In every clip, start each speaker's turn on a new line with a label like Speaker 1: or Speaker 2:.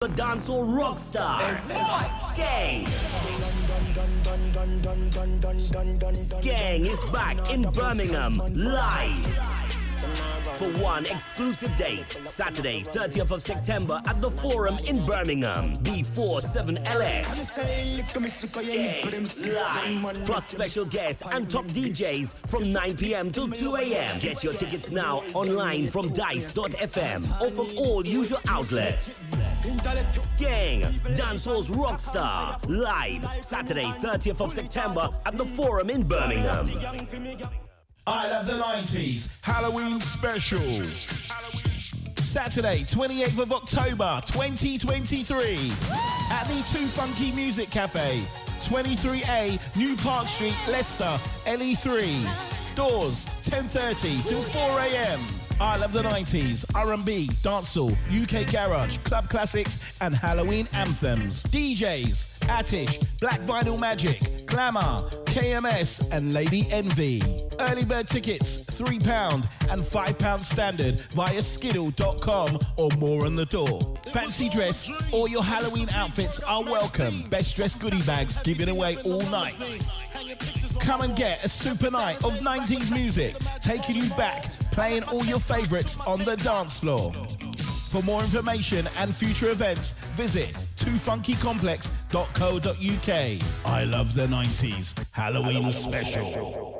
Speaker 1: The dancehall rockstar, Skang. Skang is back in Birmingham, live. For one exclusive date, Saturday, 30th of September at the Forum in Birmingham, B47LS. Skang live, plus special guests and top DJs from 9 p.m. till 2 a.m. Get your tickets now online from dice.fm or from all usual outlets. Skang, dancehall's rockstar, live, Saturday, 30th of September at the Forum in Birmingham.
Speaker 2: I Love the 90s Halloween Special. Saturday, 28th of October, 2023. At the Too Funky Music Cafe, 23A, New Park Street, Leicester, LE3. Doors, 10:30 till 4 a.m. I Love the 90s, R&B, dancehall, UK garage, club classics, and Halloween anthems. DJs, Attish, Black Vinyl Magic, Glamour, KMS, and Lady Envy. Early bird tickets, £3 and £5 standard via skiddle.com or more on the door. Fancy dress, all your Halloween outfits are welcome. Best dressed goodie bags given away all night. Come and get a super night of 90s music, taking you back, playing all your favourites on the dance floor. For more information and future events, visit toofunkycomplex.co.uk. I Love the 90s Halloween Special.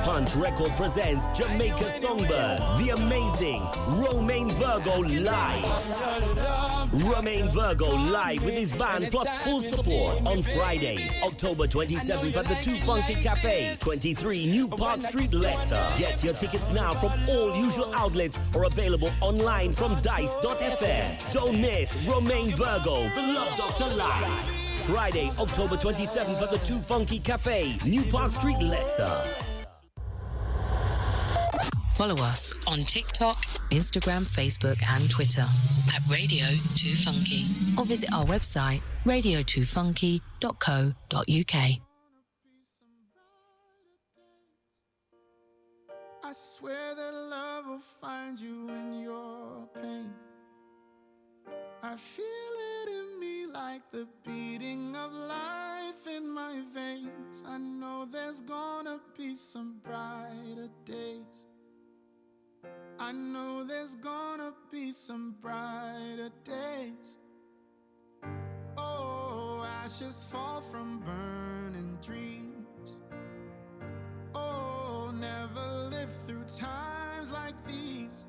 Speaker 1: Punch Record presents Jamaica Songbird, the amazing Romain Virgo live. Romain Virgo live with his band plus full support on Friday, October 27th at the Too Funky Cafe, 23 New Park Street, Leicester. Get your tickets now from all usual outlets or available online from dice.fm. Don't miss Romain Virgo, the Love Doctor live. Friday, October 27th at the Too Funky Cafe, New Park Street, Leicester.
Speaker 3: Follow us on TikTok, Instagram, Facebook, and Twitter at Radio 2 Funky, or visit our website radio2funky.co.uk.
Speaker 4: I swear that love will find you in your pain. I feel it in me like the beating of life in my veins. I know there's gonna be some brighter days. I know there's gonna be some brighter days. Oh, ashes fall from burning dreams. Oh, never lived through times like these.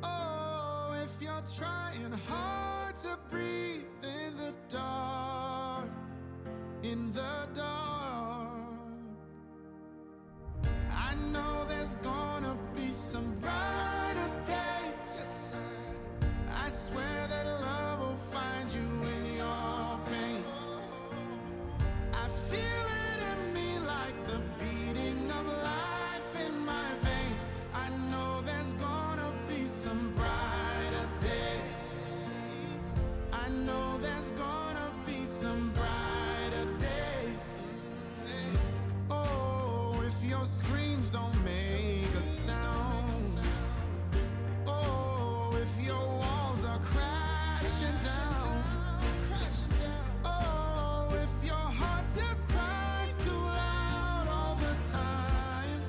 Speaker 4: Oh, if you're trying hard to breathe in the dark, in the dark, I know there's gonna be some brighter days. Yes, I swear that love will find you in your pain. I feel it in me like the beating of life in my veins. I know there's gonna be some brighter days. I know there's gonna be some brighter days. Oh, if your screams don't make a sound. Oh, if your walls are crashing down. Oh, if your heart just cries too loud all the time.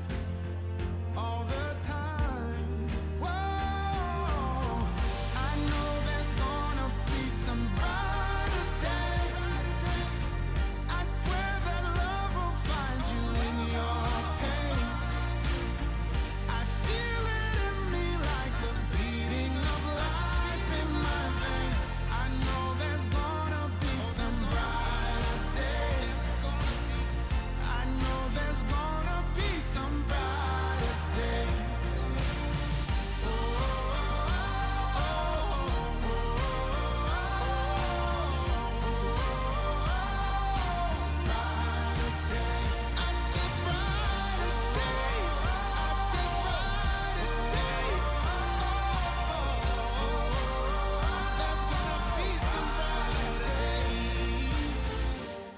Speaker 4: All the time. Whoa, I know there's gonna be some brighter day. I swear that love will find you in your pain. I feel it in me like the beating of life in my veins. I know there's gonna be some brighter days. I know there's gonna be some brighter days. I said brighter days. I said brighter days. There's gonna be some brighter days.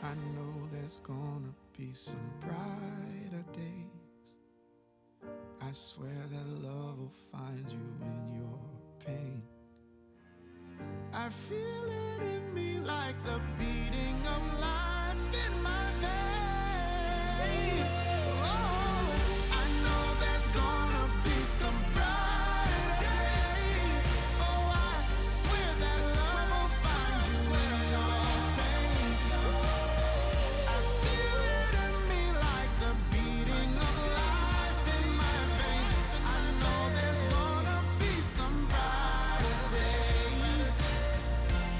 Speaker 4: I know there's gonna be some brighter days. I swear that love will find you in your I feel it in me like the beating of life in my veins. Oh, I know there's gonna be some brighter days. Oh, I swear that love will find you in your pain. I feel it in me like the beating of life in my veins. I know there's gonna be some brighter days.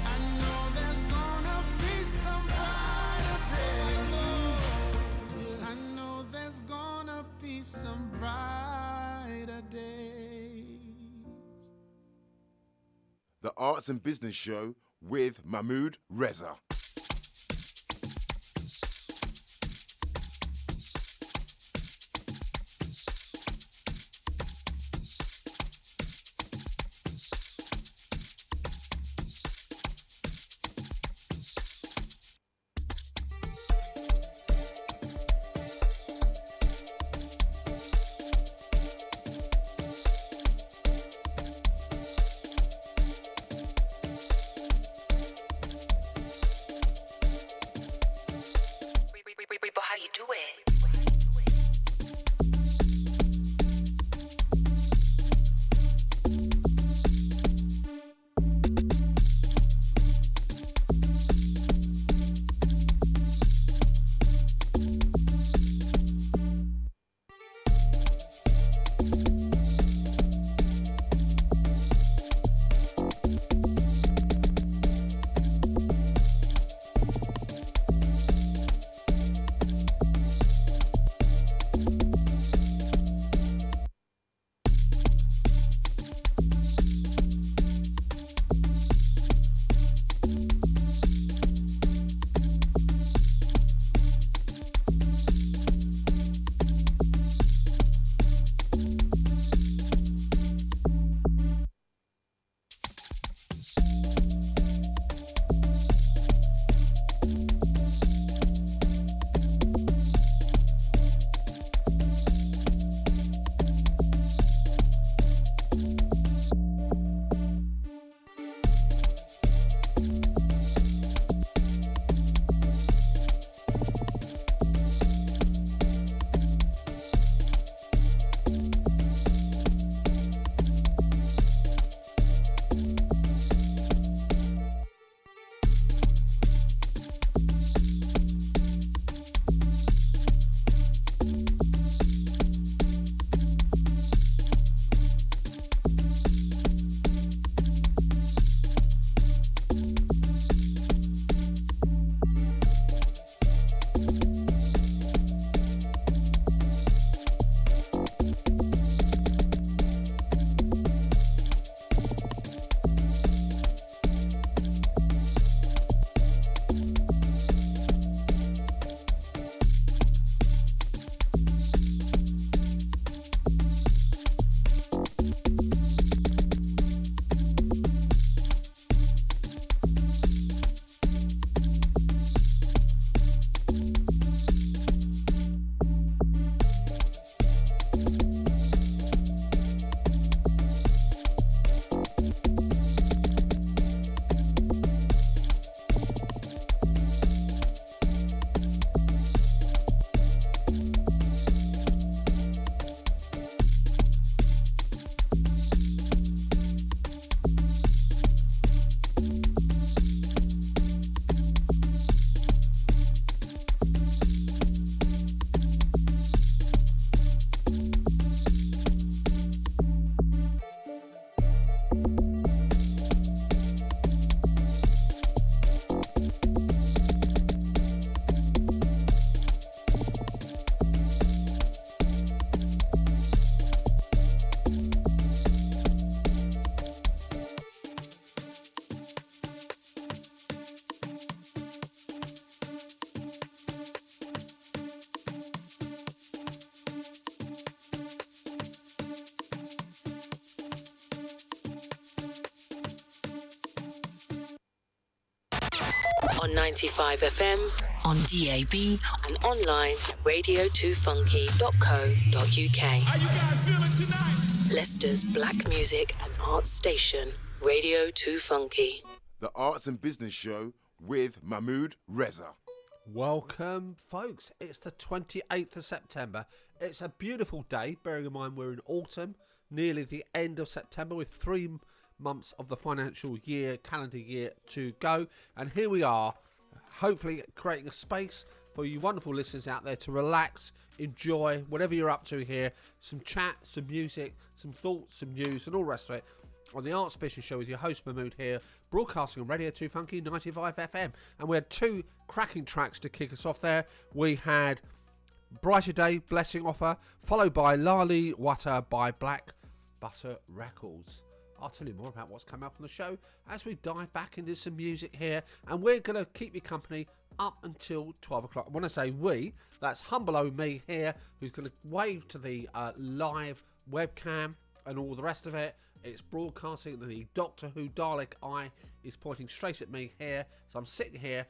Speaker 4: I know there's gonna be some brighter days. I know there's gonna be some brighter days.
Speaker 5: The Arts and Business Show with Mahmood Reza.
Speaker 3: How you do it? on 95 FM, on DAB, and online radio2funky.co.uk.
Speaker 2: How you guys feeling tonight?
Speaker 3: Leicester's black music and arts station, Radio 2 Funky.
Speaker 5: the Arts and Business Show with Mahmood Reza.
Speaker 6: Welcome, folks. It's the 28th of September. It's a beautiful day, bearing in mind we're in autumn, nearly the end of September, with 3 months of the financial year, calendar year to go. And here we are, hopefully creating a space for you wonderful listeners out there to relax, enjoy whatever you're up to here. Some chat, some music, some thoughts, some news, and all the rest of it on the Arts Business Show with your host Mahmood here, broadcasting on Radio 2 Funky 95 FM. And we had 2 cracking tracks to kick us off there. We had Brighter Day, Blessing Offer, followed by Lali Wata by Black Butter Records. I'll tell you more about what's coming up on the show as we dive back into some music here, and we're going to keep you company up until 12 o'clock. When I say we, that's humble old me here, who's going to wave to the live webcam and all the rest of it. It's broadcasting. The Doctor Who Dalek eye is pointing straight at me here, so I'm sitting here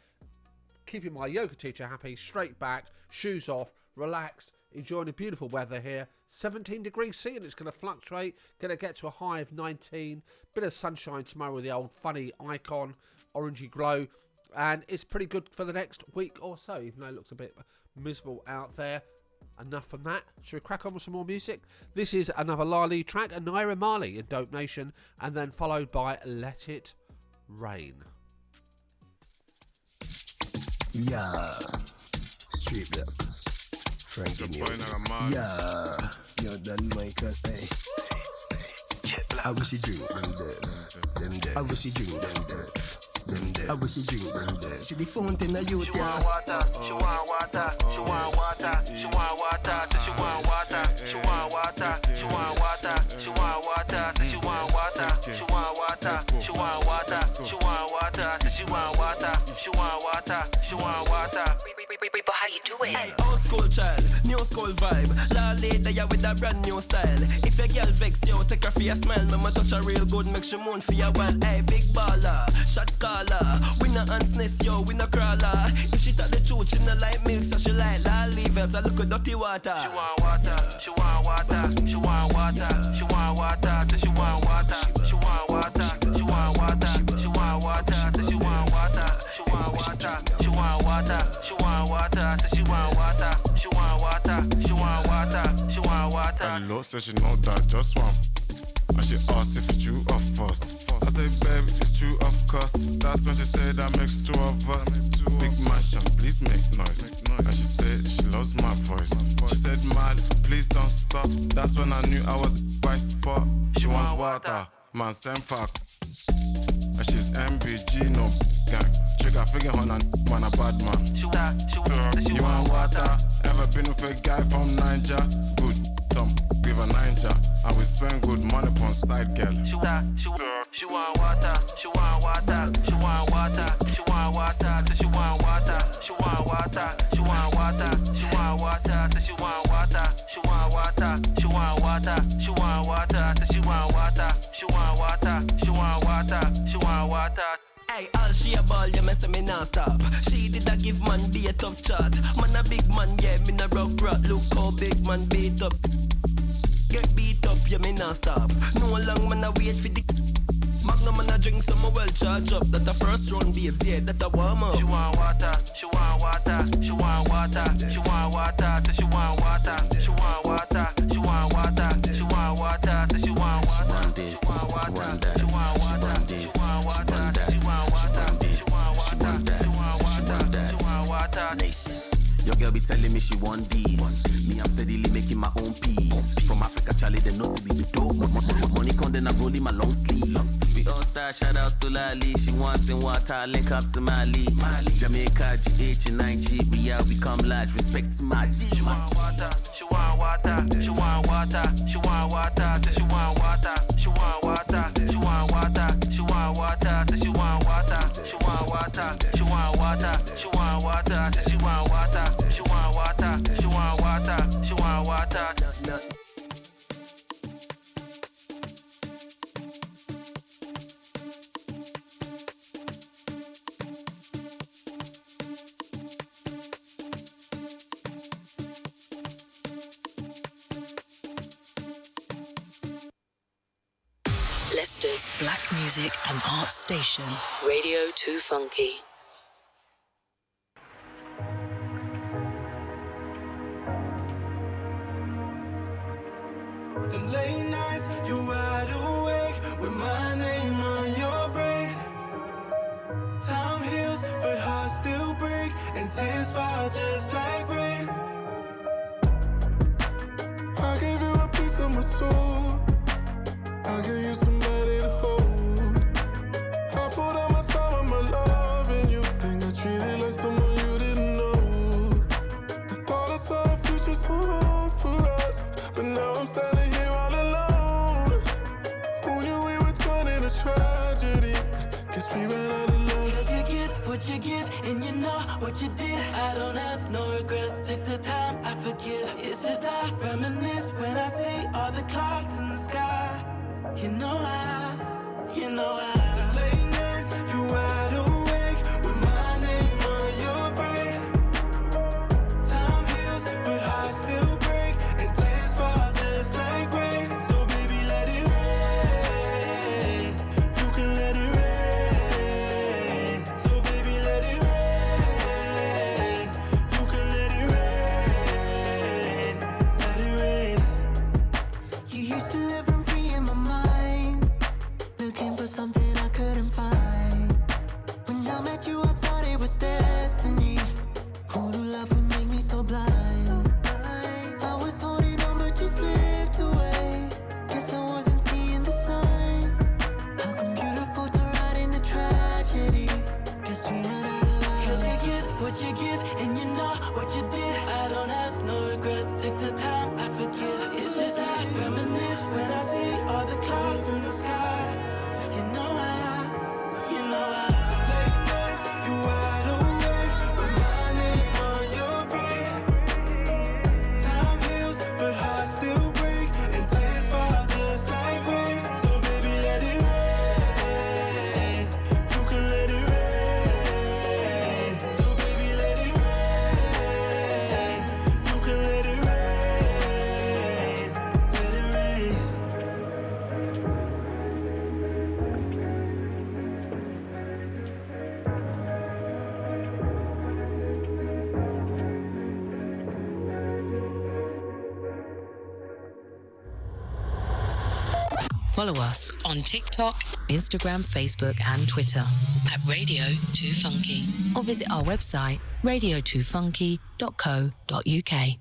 Speaker 6: keeping my yoga teacher happy, straight back, shoes off, relaxed, enjoying the beautiful weather here. 17 degrees C, and it's going to fluctuate, going to get to a high of 19. Bit of sunshine tomorrow with the old funny icon, orangey glow, and it's pretty good for the next week or so, even though it looks a bit miserable out there. Enough from that. Should we crack on with some more music? This is another Lali track, and Naira Marley in Dope Nation, and then followed by Let It Rain.
Speaker 7: Yeah, straight up. Frankie music. Yeah, you're done, Michael. Hey. I wish you drink them dead. I wish you drink them dead. I wish you drink them dead. See the fountain of youth, yeah.
Speaker 8: She want water, she want water, she want water, she want water, she want water, she want water, she want water, she want water, she want water, she want water, she want water, she want water, she want water, she want water, she want water.
Speaker 3: But how you do it?
Speaker 9: Hey, old school child, new school vibe. Lolly there with a brand new style. If a girl vex you, take her for a smile. Mama touch her real good, make she moan for your while. Hey, big baller, shot caller. We no ansness yo, we no crawler. If she talk the truth, she no like milk, so she like lolly vibes. I look at dirty water.
Speaker 8: She want water, she want water, she want water, she want water, she want water, she want water, she want water, she want water, she want water, she want water, she want water, she want water, she want water, she want water, she want water, she want water.
Speaker 10: And Lord says she know that just one. And she asked if it's true of us. I say, baby, it's true of course. That's when she said that makes 2 of us. Big mansion, please make noise. And she said she loves my voice. She said, Mali, please don't stop. That's when I knew I was by spot. She wants water, man, send fuck. And she's MBG, no gang. Trigger figure on and man a bad man. You want water? Ever been with a guy from Niger? Good, Tom, give a Niger. And we spend good money on side girl.
Speaker 8: She want water, she want water, she want water, she want water, she want water, she want water, she want water, she want water, she want water, she want water, she want water, she want water, she want water, she want water, she want water, she want water.
Speaker 9: Hey, all she a ball, you mess me now stop. She did a give man be a tough chat. Man a big man, yeah, me na rock brat. Look how big man beat up. Get beat up, yeah, me now stop. No long man a wait for the Magnum man a drink some well charge up. That the first round babes, yeah, that a warm up.
Speaker 8: She want water, she want water, she want water, she want water, she want water, she want water, she want water, she want water, she want water, she want this, she want that, she want water, she want water, she want water, she want water, she want water, she want water.
Speaker 7: Nation. Your girl be telling me she want these. Me, I'm steadily making my own peace. From Africa, Charlie, them know see we be dope. Money come, then I roll in my long sleeves. We all star, shout outs to Lali. She wants in water, link up to Mali. Jamaica, GH, and Nigeria, we come large. Respect to my G.
Speaker 8: She want water, she want water, she want water, she want water, she want water, she want water, she want water, she want water, she want water, she want water, she want water, she want water, she want water. She want water, she want water, she want water.
Speaker 3: Leicester's black music and arts station, Radio 2 Funky.
Speaker 4: Them late nights, you're wide awake with my name on your brain. Time heals, but hearts still break, and tears fall just like rain. I gave you a piece of my soul. I gave you somebody to hold. I put all my time and my love in you, and got treated like someone you didn't know. I thought I saw a future so right for us, but now I'm standing here all alone. Who knew we would turn into tragedy? Guess we ran out of love.
Speaker 9: 'Cause you get what you give, and you know what you did. I don't have no regrets, took the time, I forgive. It's just I reminisce when I see all the clouds in the sky. You know I.
Speaker 4: The late nights, you wide awake with my name on your brain. Time heals, but hearts still break, and tears fall just like rain. So baby, let it rain. You can let it rain. So baby, let it rain. You can let it rain. Let it rain.
Speaker 9: You used to live rent free in my mind, looking for something I couldn't find. When I met you, I thought it was destiny. Who knew love would make me so blind? I was holding on, but you slipped away. Guess I wasn't seeing the sign. How come beautiful turn right into tragedy? Guess we ran out of love. 'Cause you get what you give, and you know what you did. I don't have no regrets, take the time, I forgive. It's just I reminisce when I see all the clouds in the sky. You know I.
Speaker 4: Late nights, you wide awake with my name on your brain. Time heals, but hearts still break, and tears fall just like rain. So baby, let it rain. You can let it rain. So baby, let it rain. You can let it rain. Let it rain.
Speaker 3: Follow us on TikTok, Instagram, Facebook and Twitter at Radio 2 Funky, or visit our website radio2funky.co.uk.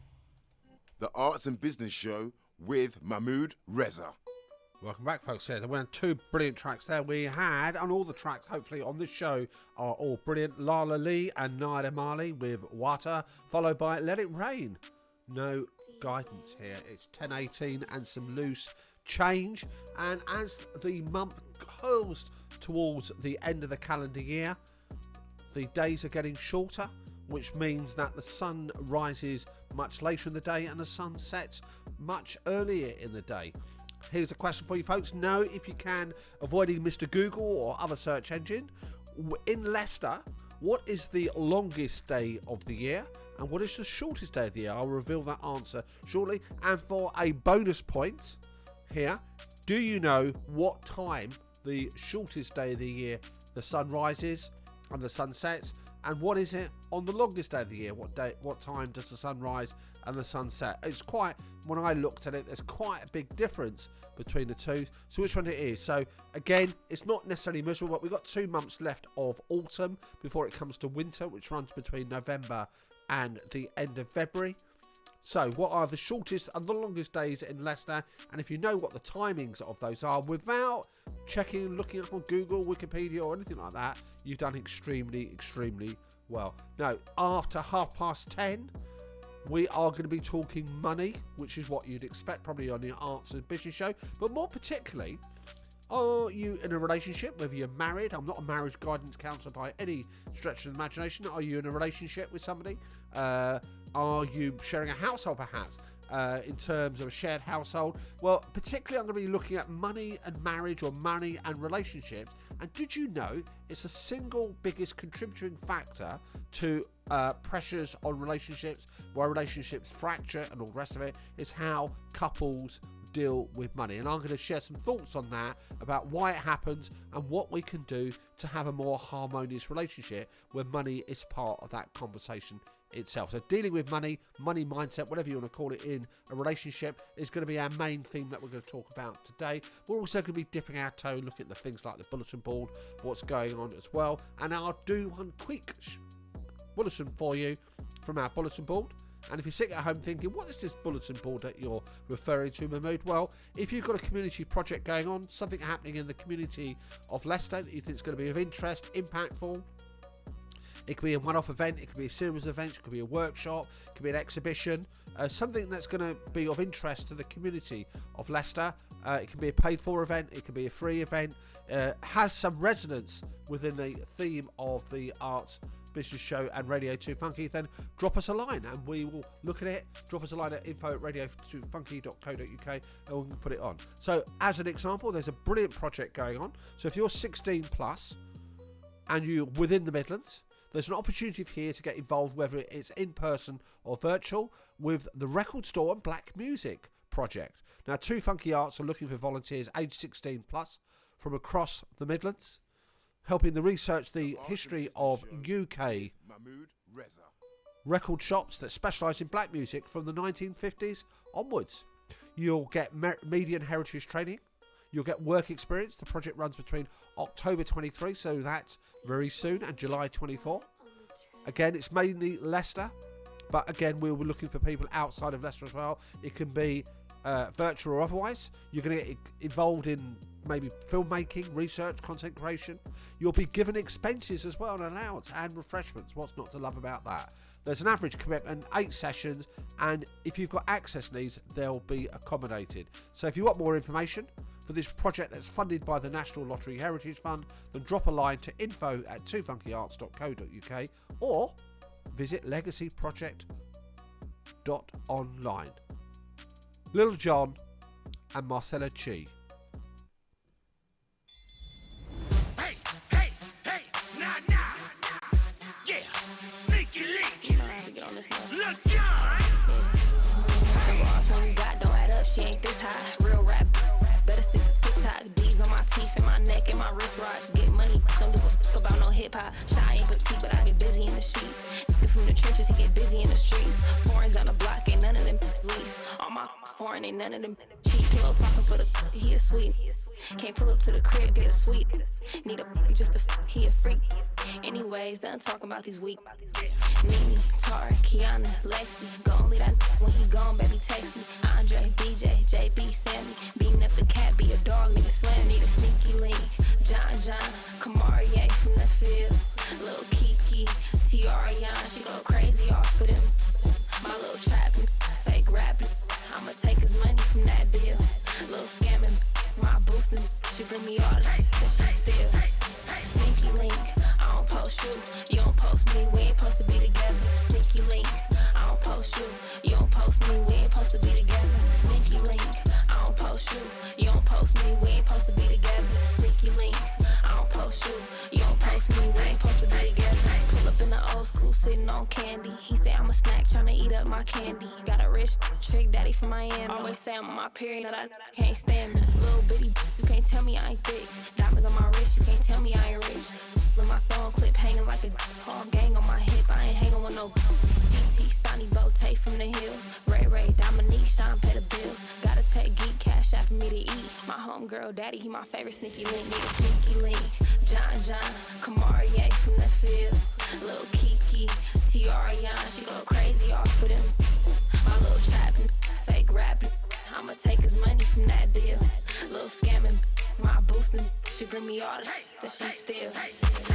Speaker 5: The Arts and Business Show with Mahmood Reza.
Speaker 6: Welcome back, folks. Yeah, we had two brilliant tracks there. We had, and all the tracks, hopefully, on this show are all brilliant. Lala Lee and Naida Marley with Water, followed by Let It Rain. No guidance here. It's 10:18 and some loose change. And as the month goes towards the end of the calendar year, the days are getting shorter, which means that the sun rises much later in the day and the sun sets much earlier in the day. Here's a question for you folks. Know if you can, avoiding Mr. Google or other search engine. In Leicester, what is the longest day of the year and what is the shortest day of the year? I'll reveal that answer shortly. And for a bonus point here, do you know what time the shortest day of the year the sun rises and the sun sets? And what is it on the longest day of the year? What time does the sun rise and the sun set? It's quite, when I looked at it, there's quite a big difference between the two. So which one it is? So again, it's not necessarily miserable, but we've got 2 months left of autumn before it comes to winter, which runs between November and the end of February. So what are the shortest and the longest days in Leicester? And if you know what the timings of those are, without checking, looking up on Google, Wikipedia or anything like that, you've done extremely well. Now, after 10:30, we are going to be talking money, which is what you'd expect probably on the Arts and Business Show. But more particularly, are you in a relationship, whether you're married? I'm not a marriage guidance counsellor by any stretch of the imagination. Are you in a relationship with somebody? Are you sharing a household perhaps? In terms of a shared household? Well, particularly I'm going to be looking at money and marriage, or money and relationships. And did you know it's the single biggest contributing factor to pressures on relationships, why relationships fracture and all the rest of it, is how couples deal with money. And I'm going to share some thoughts on that, about why it happens and what we can do to have a more harmonious relationship where money is part of that conversation itself. So dealing with money mindset, whatever you want to call it, in a relationship is going to be our main theme that we're going to talk about today. We're also going to be dipping our toe, looking at the things like the bulletin board, what's going on as well. And I'll do one quick bulletin for you from our bulletin board. And if you're sitting at home thinking, what is this bulletin board that you're referring to, Mahmood? Well, if you've got a community project going on, something happening in the community of Leicester that you think is going to be of interest, impactful, it could be a one-off event, it could be a series of events, it could be a workshop, it could be an exhibition, something that's going to be of interest to the community of Leicester. It can be a paid-for event, it can be a free event, has some resonance within the theme of the arts business show and Radio 2 Funky, then drop us a line and we will look at it. Drop us a line at info@radio2funky.co.uk and we can put it on. So as an example, there's a brilliant project going on. So if you're 16 plus and you're within the Midlands, there's an opportunity here to get involved, whether it's in person or virtual, with the Record Store and Black Music project. Now, 2 Funky Arts are looking for volunteers aged 16 plus from across the Midlands, helping to research the history of UK record shops that specialise in black music from the 1950s onwards. You'll get media and heritage training. You'll get work experience. The project runs between October 23, so that's very soon, and July 24. Again, it's mainly Leicester, but again, we'll be looking for people outside of Leicester as well. It can be virtual or otherwise. You're going to get involved in maybe filmmaking, research, content creation. You'll be given expenses as well, and allowance and refreshments. What's not to love about that? There's an average commitment, 8 sessions, and if you've got access needs, they'll be accommodated. So if you want more information for this project that's funded by the National Lottery Heritage Fund, then drop a line to info@twofunkyarts.co.uk or visit legacyproject.online. Little John and Marcella Chi.
Speaker 11: Look, John. The boss when we got don't add up, she ain't this high. Real rap, better stick to TikTok. Beads on my teeth and my neck and my wristwatch. Get money, don't give a fuck about no hip hop. Shy ain't petite, but I get busy in the sheets. From the trenches, he get busy in the streets. Foreigns on the block, ain't none of them lease. All my foreign, ain't none of them cheap. Pillow talking for the he a sweet. Can't pull up to the crib, get a sweet. Need a just a he a freak. Anyways, done talking about these weak. Nene, Tara, Kiana, Lexi. Gon' leave that when he gone, baby, text me. Andre, BJ, JB, Sammy. Beating up the cat, be a dog, nigga slam. Need a sneaky link. John, Kamarie from the field. Lil' Kiki, Tiara, she go crazy off for them. My little trapping, fake rapping. I'ma take his money from that bill. Little scamming, my boosting. She bring me all that, but she still. Sneaky link, I don't post you. You don't post me, we ain't supposed to be together. Sneaky link, I don't post you. You don't post me, we ain't supposed to be together. Sneaky link, I don't post you. You don't post me, we ain't supposed to be together. Sneaky link, I don't post you. You don't post me, we ain't supposed to be together. Pull up in the old school, sitting on candy. He say I'm a snack, tryna eat up my candy. Got a rich trick daddy from Miami. Always say I'm on my period, that I can't stand it. Little bitty, you can't tell me I ain't thick. Diamonds on my wrist, you can't tell me I ain't rich. With my phone clip hanging like a whole gang on my hip. I ain't hanging with no TT, Sonny Bote from the hills. Ray, Dominique, Sean pay the bills. Gotta take geek cash out for me to eat. My homegirl daddy, he my favorite sneaky link. Need a sneaky link. John, Kamarie from the field. Lil' Kiki, Tiara, she go crazy off for them. My little trapping, fake rapping. I'ma take his money from that deal. Little scamming, my boosting. She bring me all that she steal.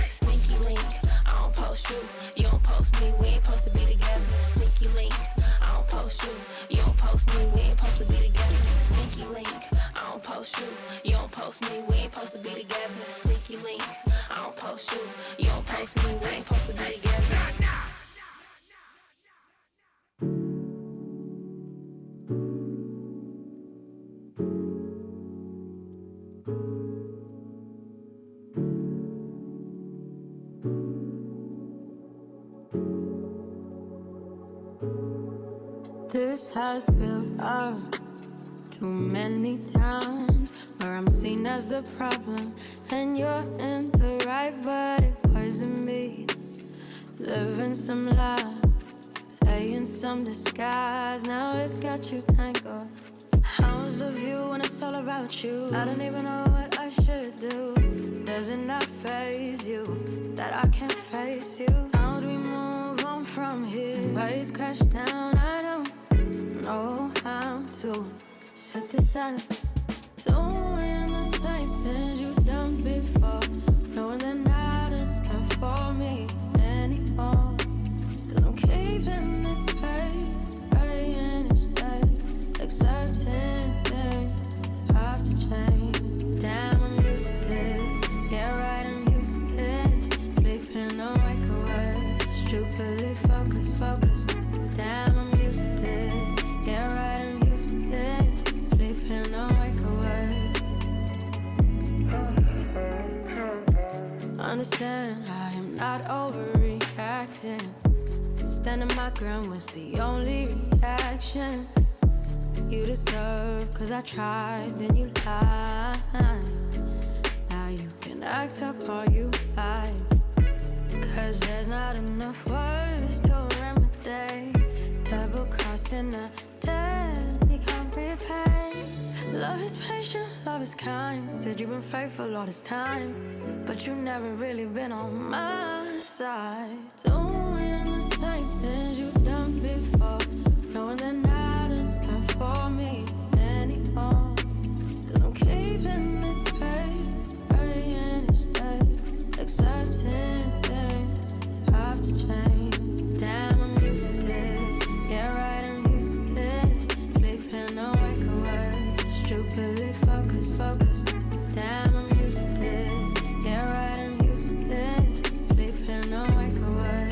Speaker 11: Sneaky link, I don't post you. You don't post me, we ain't supposed to be together. Sneaky link, I don't post you. You don't post me, we ain't supposed to be together. Sneaky link, I don't post you. You don't post me, we ain't supposed to be together. Sneaky link, I don't post you. You don't post me, we ain't supposed to be together.
Speaker 12: This has built up,
Speaker 11: Too many times where I'm seen as a problem, and you're in the right, but it wasn't me. Living some lie, playing some disguise. Now it's got you tangled. How's the view when it's all about you? I don't even know what I should do. Does it not faze you that I can't face you? How do we move on from here? Waves crash down, I don't know how to set this up. Doing the same things you've done before, knowing they're not enough for me anymore. Cause I'm keeping this pace, praying each day, accepting things have to change. Damn, I'm used to this. Yeah, right, I'm used to this. Sleeping awake away, stupidly focused. Damn, I'm used to this. Yeah, right, I'm used to this. Sleeping awake away. Understand, I am not overreacting. Standing my ground was the only reaction you deserve, cause I tried, then you lied. Now you can act up all you like, cause there's not enough words to remedy. Double crossing the dead, you can't repay. Love is patient, love is kind. Said you've been faithful all this time, but you never really been on my side. Doing the same things you've done before, knowing they're not enough for me anymore. Cause I'm keeping this pace, praying each day, accepting things have to change. Damn, I'm used to this. Yeah, right, I'm used to this. Sleeping awake away, stupidly focused. Damn, I'm used to this. Yeah, right, I'm used to this. Sleeping awake away.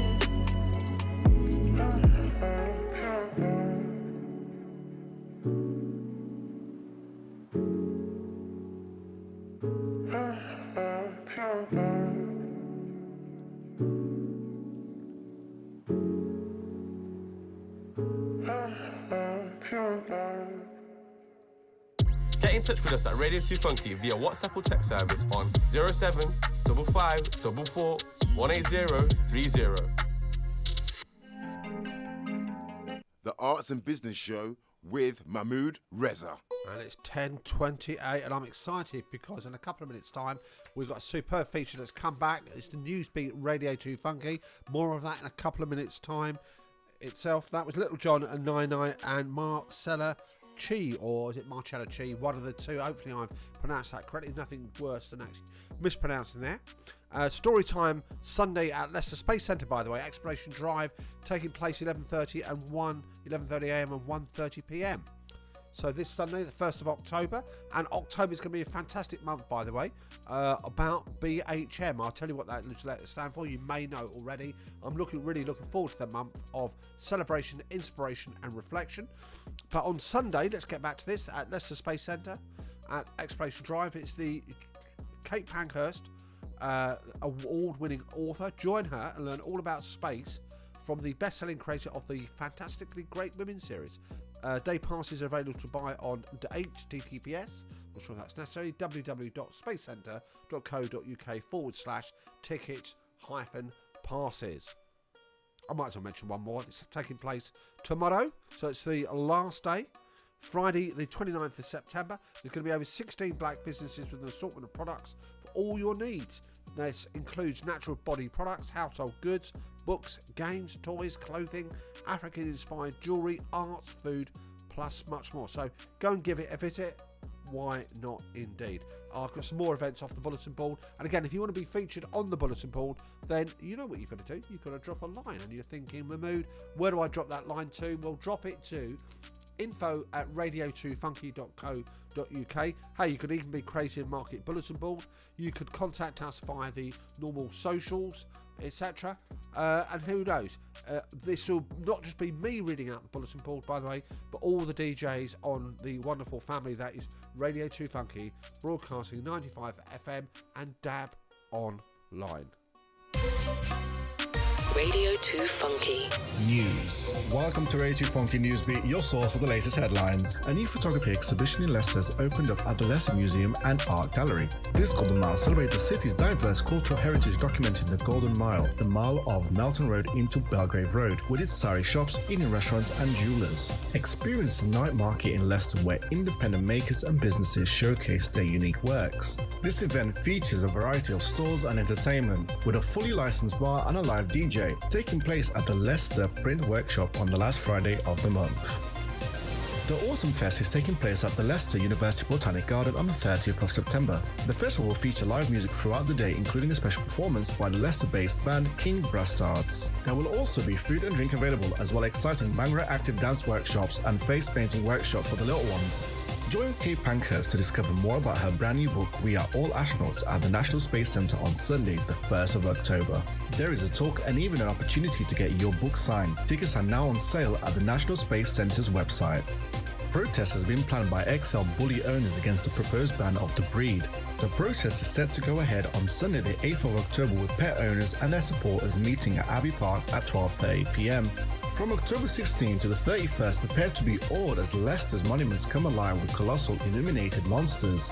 Speaker 12: Get in touch with us at Radio 2 Funky via WhatsApp or text service on 07 55 44 18030.
Speaker 5: The Arts and Business Show with Mahmood Reza.
Speaker 6: And it's 10:28, and I'm excited because in a couple of minutes' time we've got a superb feature that's come back. It's the Newsbeat Radio 2 Funky. More of that in a couple of minutes' time itself. That was Little John and Nine and Marcella Chi, or is it Marcella Chi? One of the two. Hopefully I've pronounced that correctly. Nothing worse than actually mispronouncing there. Story time Sunday at Leicester Space Centre, by the way. Exploration Drive taking place 11:30 and 11:30 a.m. and 1:30 p.m. So this Sunday, the 1st of October, and October is going to be a fantastic month, by the way, about BHM. I'll tell you what that letter stands for. You may know already. I'm really looking forward to the month of celebration, inspiration, and reflection. But on Sunday, let's get back to this, at Leicester Space Centre, at Exploration Drive, it's the Kate Pankhurst, award-winning author. Join her and learn all about space from the best-selling creator of the Fantastically Great Women series. Day passes are available to buy on HTTPS, not sure that's necessary, www.spacecenter.co.uk/tickets-passes. I might as well mention one more. It's taking place tomorrow, so it's the last day. Friday, the 29th of September. There's going to be over 16 black businesses with an assortment of products for all your needs. This includes natural body products, household goods, books, games, toys, clothing, African-inspired jewellery, arts, food, plus much more. So go and give it a visit. Why not indeed? I've got some more events off the bulletin board. And again, if you want to be featured on the bulletin board, then you know what you've got to do. You've got to drop a line. And you're thinking, Mahmood, where do I drop that line to? Well, drop it to info@radio2funky.co.uk. Hey, you could even be Creative Market Bulletin Board. You could contact us via the normal socials, etc. And who knows, this will not just be me reading out the bulletin board, by the way, but all the DJs on the wonderful family that is Radio 2 Funky, broadcasting 95 FM and DAB online.
Speaker 3: Radio 2 Funky.
Speaker 13: News. Welcome to Radio 2 Funky Newsbeat, your source for the latest headlines. A new photography exhibition in Leicester has opened up at the Leicester Museum and Art Gallery. This Golden Mile celebrates the city's diverse cultural heritage documented in the Golden Mile, the mile of Melton Road into Belgrave Road, with its sari shops, Indian restaurants and jewellers. Experience the night market in Leicester where independent makers and businesses showcase their unique works. This event features a variety of stores and entertainment, with a fully licensed bar and a live DJ, taking place at the Leicester Print Workshop on the last Friday of the month. The Autumn Fest is taking place at the Leicester University Botanic Garden on the 30th of September. The festival will feature live music throughout the day, including a special performance by the Leicester-based band King Bastards. There will also be food and drink available, as well as exciting Bhangra active dance workshops and face painting workshop for the little ones. Join Kate Pankhurst to discover more about her brand new book, We Are All Astronauts, at the National Space Centre on Sunday, the 1st of October. There is a talk and even an opportunity to get your book signed. Tickets are now on sale at the National Space Centre's website. Protest has been planned by XL Bully owners against the proposed ban of the breed. The protest is set to go ahead on Sunday the 8th of October with pet owners and their supporters meeting at Abbey Park at 12:30 p.m. From October 16 to the 31st, prepare to be awed as Leicester's monuments come alive with colossal illuminated monsters.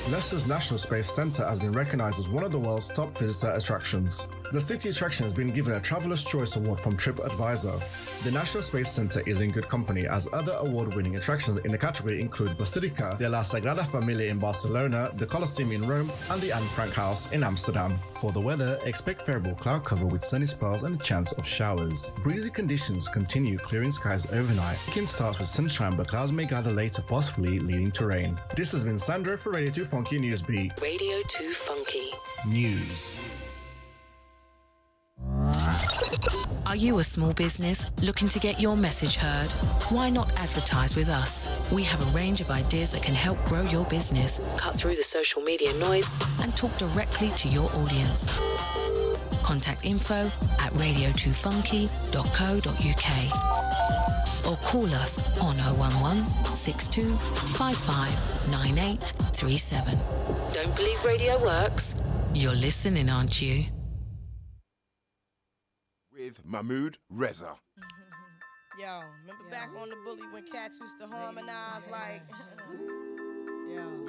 Speaker 13: Leicester's National Space Centre has been recognised as one of the world's top visitor attractions. The city attraction has been given a Traveller's Choice Award from TripAdvisor. The National Space Centre is in good company, as other award-winning attractions in the category include Basilica de la Sagrada Familia in Barcelona, the Colosseum in Rome, and the Anne Frank House in Amsterdam. For the weather, expect variable cloud cover with sunny spells and a chance of showers. Breezy conditions continue clearing skies overnight. Weekend starts with sunshine, but clouds may gather later, possibly leading to rain. This has been Sandro for Radio 2 Funky Newsbeat.
Speaker 3: Radio 2 Funky.
Speaker 13: News.
Speaker 3: Are you a small business looking to get your message heard? Why not advertise with us? We have a range of ideas that can help grow your business, cut through the social media noise, and talk directly to your audience. Contact info@radio2funky.co.uk or call us on 011 62 55 9837. Don't believe radio works? You're listening, aren't you?
Speaker 5: With Mahmood Reza.
Speaker 14: Yo, remember back on the bully when cats used to harmonize like, yo,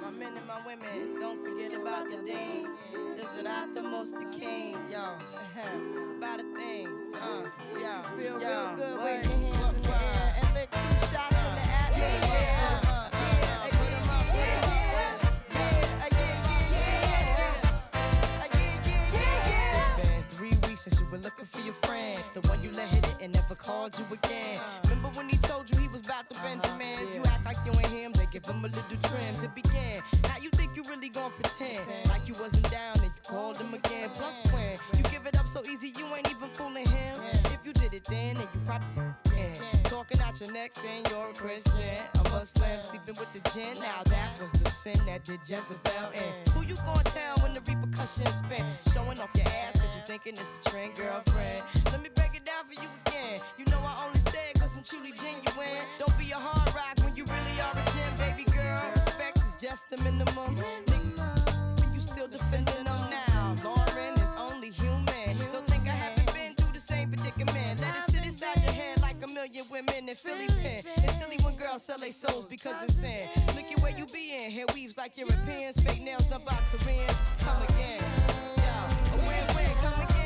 Speaker 14: my men and my women, don't forget about the dean. This is not the most the king, yo. It's about a thing, yo. Feel real good, wave your hands in the air and lick 2 shots in the atmosphere. Since you were looking for your friend, the one you let hit it and never called you again. Remember when he told you he was about to Benjamins? You act like you ain't him, they give him a little trim to begin. Now you think you really gon' pretend like you wasn't down and you called him again. Plus when you give it up so easy, you ain't even fooling him. If you did it then you probably talking out your neck saying you're a Christian, a Muslim, sleeping with the jinn. Now that was the sin that did Jezebel in. Who you gon' tell when the repercussions spin? Showing off your ass cause you thinking it's a trend, girlfriend. Let me break it down for you again. You know I only say it cause I'm truly genuine. Don't be a hard rock when you really are a gem, baby girl. Respect is just the minimum. Nigga, you still defending them now. Lauren is only human. Don't think I haven't been through the same predicament. Let it sit inside your head like a million women in Philly pen. It's silly when girls sell their souls because it's sin. Look at where you be in. Hair weaves like Europeans. Fake nails done by Koreans. Come again. Yo, a win-win, come again.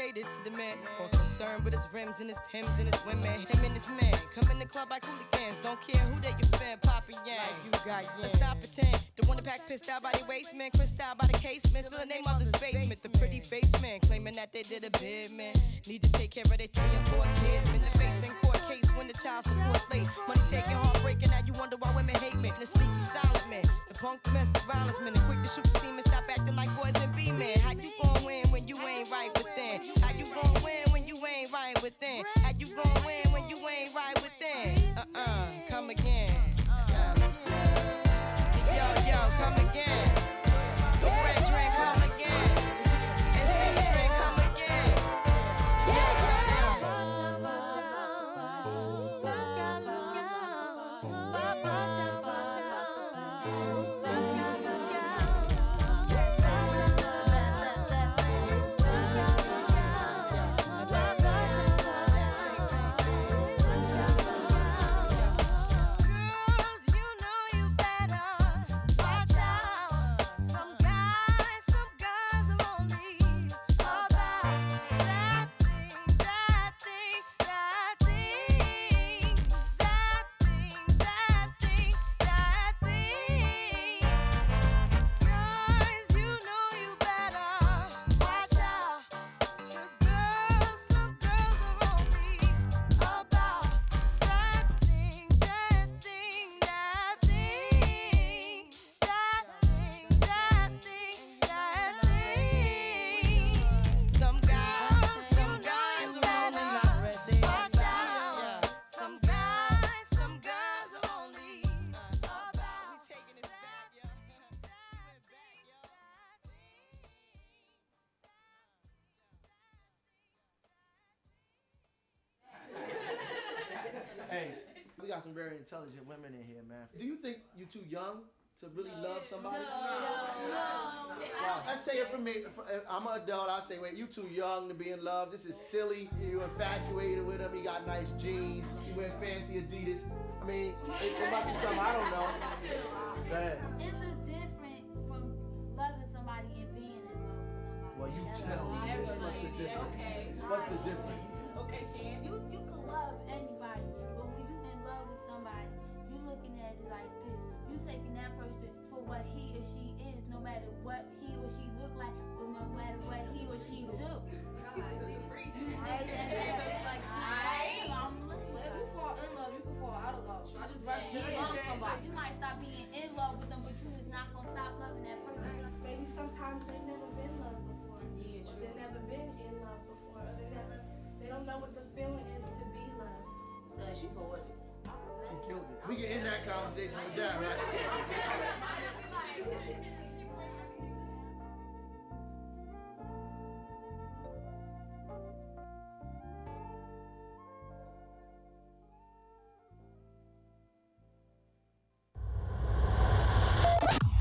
Speaker 14: To the man, more concerned with his rims and his Timbs and his women. Him and his man come in the club like hooligans. Don't care who they your fan, Papa Yang. You got Let's not pretend. The one that pack pissed out by the waist man, crissed out by the casement. Still in their mother's basement. The pretty face man claiming that they did a bid man. Need to take care of their 3 and 4 kids. Been the face in court case when the child support's late. Money taking, heartbreaking. Now you wonder why women hate men. The sneaky silent man, the punk domestic violence man, the quick to shoot the semen. Stop acting like boys and be men. How you gon' win when you ain't right within? How you gon' win when you ain't right?
Speaker 15: got some very intelligent women in here, man. Do you think you're too young to really love somebody?
Speaker 11: No.
Speaker 15: Wow. Let's say it from me. I'm an adult. I say, wait, you too young to be in love. This is silly. You infatuated with him. He got nice jeans. He wear fancy Adidas. I mean, it might be something I don't know. Go ahead.
Speaker 11: It's a difference from loving somebody and being in love with somebody.
Speaker 15: Well, you tell me. What's the difference?
Speaker 11: Okay.
Speaker 15: What's the difference?
Speaker 11: Okay, Shan. You can love anybody, but when you in love with somebody, you looking at it like this. You taking that person for what he or she is, no matter what he or she look like, but no matter what he or she do. You like if you fall in love, you can fall out of love. Just love somebody. You might stop being in love with them, but you is not gonna stop loving that person.
Speaker 16: Maybe sometimes they've never been loved before. Yeah, true. They've never been in love before. Or they don't know what the feeling is to be loved.
Speaker 11: She poetic.
Speaker 15: She killed it. We can end that conversation with that, right?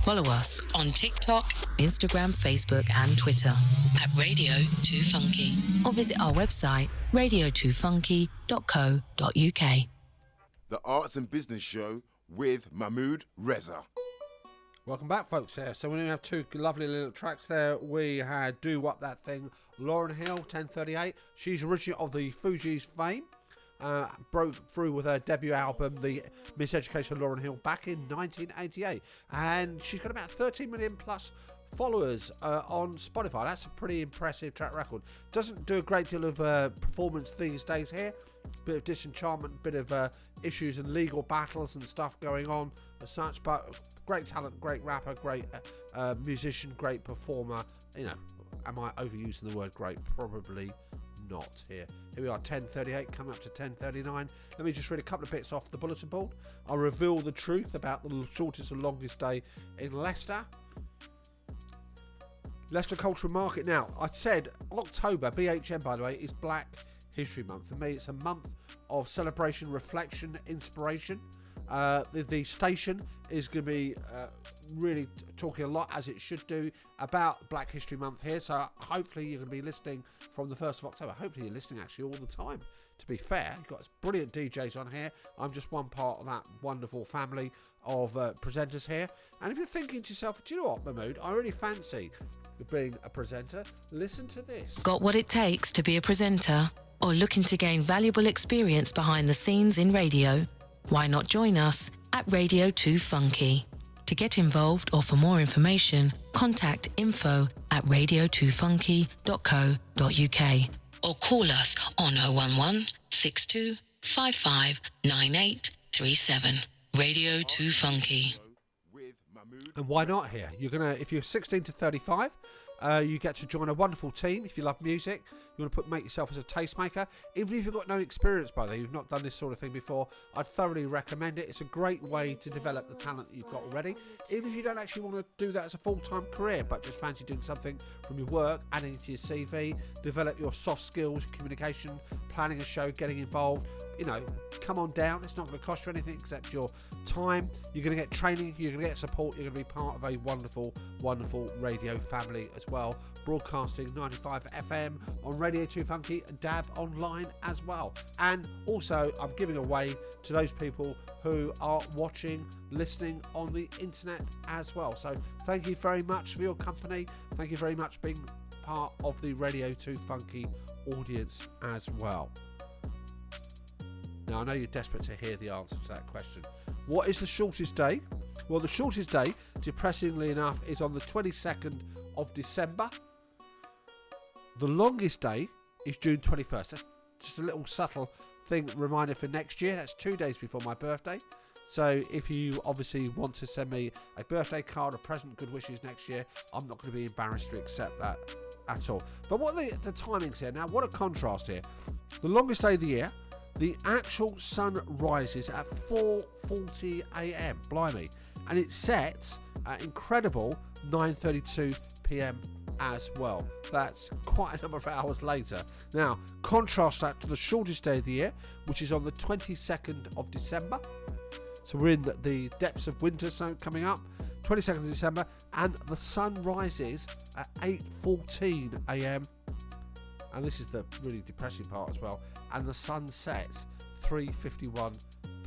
Speaker 3: Follow us on TikTok, Instagram, Facebook and Twitter at Radio 2 Funky or visit our website radio2funky.co.uk.
Speaker 5: The Arts and Business Show with Mahmood Reza.
Speaker 6: Welcome back, folks. Here, so we have two lovely little tracks there. We had "Do Up That Thing," Lauryn Hill, 1038. She's originally of the Fugees fame. Broke through with her debut album, The Miseducation of Lauryn Hill, back in 1988, and she's got about 13 million plus followers on Spotify. That's a pretty impressive track record. Doesn't do a great deal of performance these days here. Bit of disenchantment, bit of issues and legal battles and stuff going on as such, but great talent, great rapper, great musician, great performer. You know, am I overusing the word great? Probably not here. Here we are, 10:38, coming up to 10:39. Let me just read a couple of bits off the bulletin board. I'll reveal the truth about the shortest and longest day in Leicester. Leicester Cultural Market. Now, I said October, BHM by the way, is Black History Month. For me, it's a month of celebration, reflection, inspiration. The station is going to be really talking a lot, as it should do, about Black History Month here. So hopefully you're going to be listening from the 1st of October. Hopefully you're listening actually all the time. To be fair, you've got brilliant DJs on here. I'm just one part of that wonderful family of presenters here. And if you're thinking to yourself, do you know what, Mahmood, I really fancy being a presenter, listen to this.
Speaker 3: Got what it takes to be a presenter? Or looking to gain valuable experience behind the scenes in radio? Why not join us at Radio 2 Funky? To get involved or for more information, contact info@radio2funky.co.uk or call us on 011 62 55 9837. Radio 2 Funky.
Speaker 6: And why not here? You're gonna, if you're 16 to 35, you get to join a wonderful team. If you love music, you want to make yourself as a tastemaker. Even if you've got no experience, by the way, you've not done this sort of thing before, I'd thoroughly recommend it. It's a great way to develop the talent that you've got already. Even if you don't actually want to do that as a full-time career, but just fancy doing something from your work, adding it to your CV, develop your soft skills, communication, planning a show, getting involved. You know, come on down. It's not going to cost you anything except your time. You're going to get training, you're going to get support, you're going to be part of a wonderful, wonderful radio family as well. Broadcasting 95 FM on Radio 2 Funky and DAB online as well. And also, I'm giving away to those people who are watching, listening on the internet as well. So thank you very much for your company. Thank you very much for being part of the Radio 2 Funky audience as well. Now, I know you're desperate to hear the answer to that question. What is the shortest day? Well, the shortest day, depressingly enough, is on the 22nd of December. The longest day is June 21st. That's just a little subtle thing, reminder for next year. That's 2 days before my birthday. So if you obviously want to send me a birthday card, a present, good wishes next year, I'm not going to be embarrassed to accept that at all. But what are the timings here? Now, what a contrast here. The longest day of the year, the actual sun rises at 4:40 a.m. Blimey. And it sets at incredible 9:32 p.m. as well. That's quite a number of hours later. Now, contrast that to the shortest day of the year, which is on the 22nd of December. So we're in the depths of winter coming up, 22nd of December, and the sun rises at 8:14 a.m. And this is the really depressing part as well. And the sun sets 3:51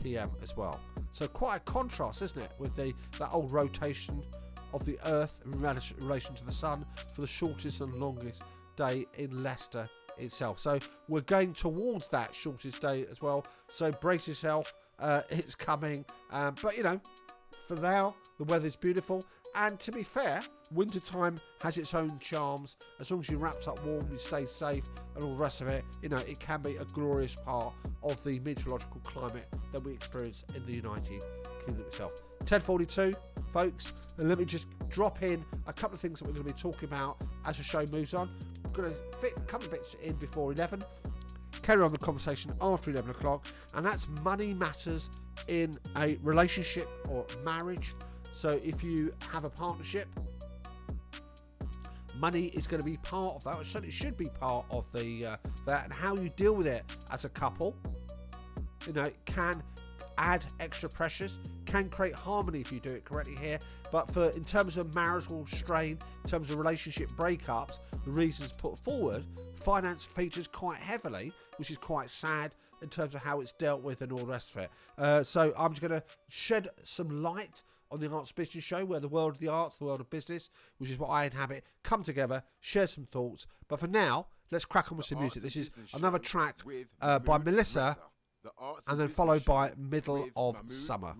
Speaker 6: p.m. as well. So quite a contrast, isn't it, with that old rotation of the Earth in relation to the sun for the shortest and longest day in Leicester itself. So we're going towards that shortest day as well. So brace yourself, it's coming. But you know, for now, the weather's beautiful. And to be fair, wintertime has its own charms. As long as you wrapped up warm, you stay safe and all the rest of it, you know, it can be a glorious part of the meteorological climate that we experience in the United Kingdom itself. 10:42, folks, and let me just drop in a couple of things that we're going to be talking about as the show moves on. We're going to fit a couple of bits in before 11, carry on the conversation after 11 o'clock, and that's money matters in a relationship or marriage. So if you have a partnership, money is going to be part of that, or certainly should be part of that, and how you deal with it as a couple. You know, it can add extra pressures, can create harmony if you do it correctly here, but in terms of marital strain, in terms of relationship breakups, the reasons put forward, finance features quite heavily, which is quite sad in terms of how it's dealt with and all the rest of it. So I'm just going to shed some light on the Arts Business Show, where the world of the arts, the world of business, which is what I inhabit, come together, share some thoughts. But for now, let's crack on with some music. This is another track by Melissa, and then followed by Middle of Summer.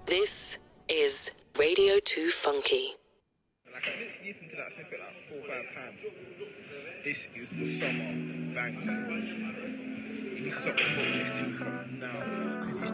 Speaker 3: This is Radio 2 Funky.
Speaker 17: Like I listened to that snippet like 4 or 5 times. This is the summer banger. You need to stop listening from now. And it's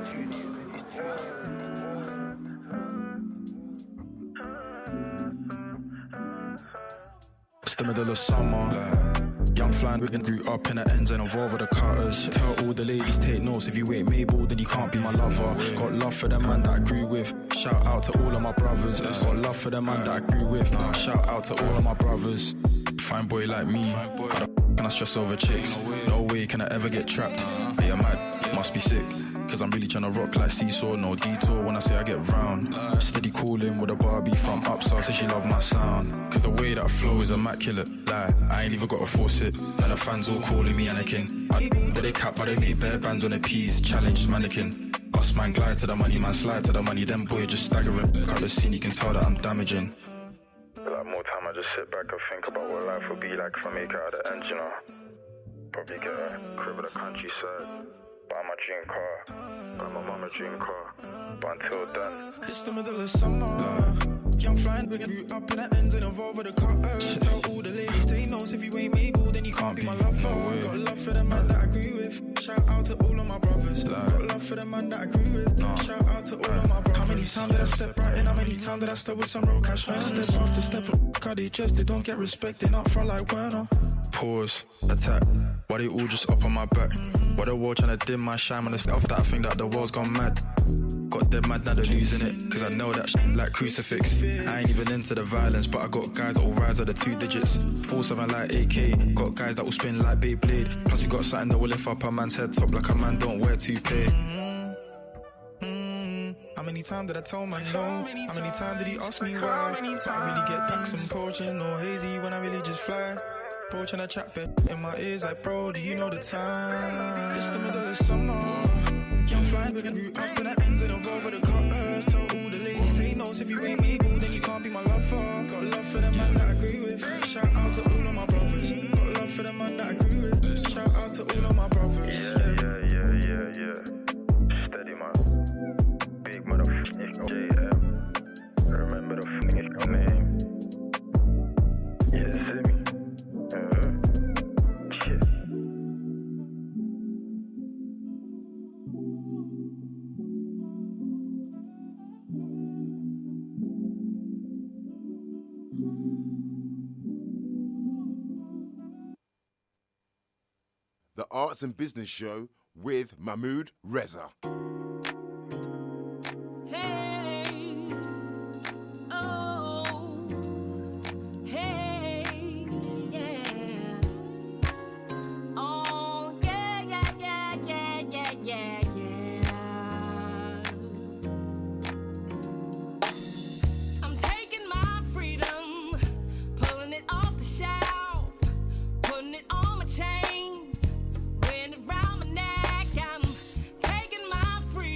Speaker 18: It's the middle of summer. Young flying with grew up in the ends and involved with the cutters. Tell all the ladies take notes. If you ain't Mabel, then you can't be my lover. Got love for the man that I grew with. Shout out to all of my brothers. Got love for the man that I grew with. Shout out to all of my brothers. Fine boy like me. How the can I stress over chicks? No way can I ever get trapped. Hey, I'm mad, must be sick. Cause I'm really tryna rock like seesaw, no detour when I say I get round. Steady calling with a Barbie from up south, say she love my sound. Cause the way that I flow is immaculate. Like, I ain't even gotta force it. Now the fans all calling me Anakin. That they cap, but they make bare bands on their P's. Challenged mannequin. Us man glide to the money, man slide to the money. Them boy just staggering. Cut the scene, you can tell that I'm damaging.
Speaker 10: Like more time I just sit back and think about what life would be like if I make it out of the end, you know. Probably get a crib at the countryside, buy my dream car, buy my mama dream car, but until then.
Speaker 18: It's the middle of summer. Young flying, big and up in the ends and involved with the cutters. Tell all the ladies, take notes. If you ain't Mabel, then you can't be my lover. No got love for the man that I agree with. Shout out to all of my brothers. Got love for the man that I agree with. Shout out to all of my brothers. How many times did I step right in? How many times did I step with some road cash? Step after step, how they dress, they don't get respect. They not front like Werner. Pause, attack. Why they all just up on my back? Why the world tryna dim my shine when it's off that I think that the world's gone mad. Got dead mad, now they're losing it. Cause I know that shit like crucifix. I ain't even into the violence, but I got guys that will rise at the 2 digits. 4-7 like AK. Got guys that will spin like Beyblade. Plus you got something that will lift up a man's head top like a man don't wear toupee. How many times did I tell my no? How many times did he ask me why? I really get back some poaching or hazy when I really just fly. Poaching a chat bit in my ears like, bro, do you know the time? It's the middle of summer. Young flying, we grew up in the ends and involved with the cutters. Tell all the ladies, take notes. If you ain't Mabel, then you can't be my lover. Got love for the man that I agree with. Shout out to all of my brothers. Got love for the man that I agree with. Shout out to all of my brothers.
Speaker 10: Yeah. Steady man. Big motherfucking JM. Remember the fucking name. Yeah, see me. Shit.
Speaker 5: The Arts and Business Show with Mahmood Reza.
Speaker 11: Hey, oh, hey, yeah. Oh, yeah. I'm taking my freedom, pulling it off the shelf, putting it on my chain, wearing it round my neck. I'm taking my freedom.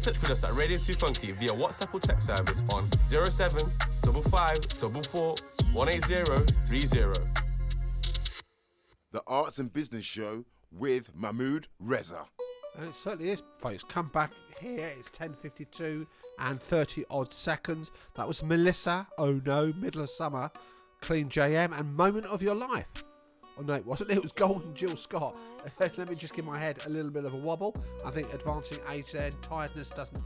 Speaker 12: touch with us at Radio 2 Funky via WhatsApp or text service on 07554
Speaker 5: The Arts and Business Show with Mahmood Reza.
Speaker 6: And it certainly is, folks. Come back here. It's 10:52 and 30 odd seconds. That was Melissa. Oh no, Middle of Summer, Clean JM, and Moment of Your Life. Oh no, it wasn't. It was Golden Jill Scott. Let me just give my head a little bit of a wobble. I think advancing age then, tiredness doesn't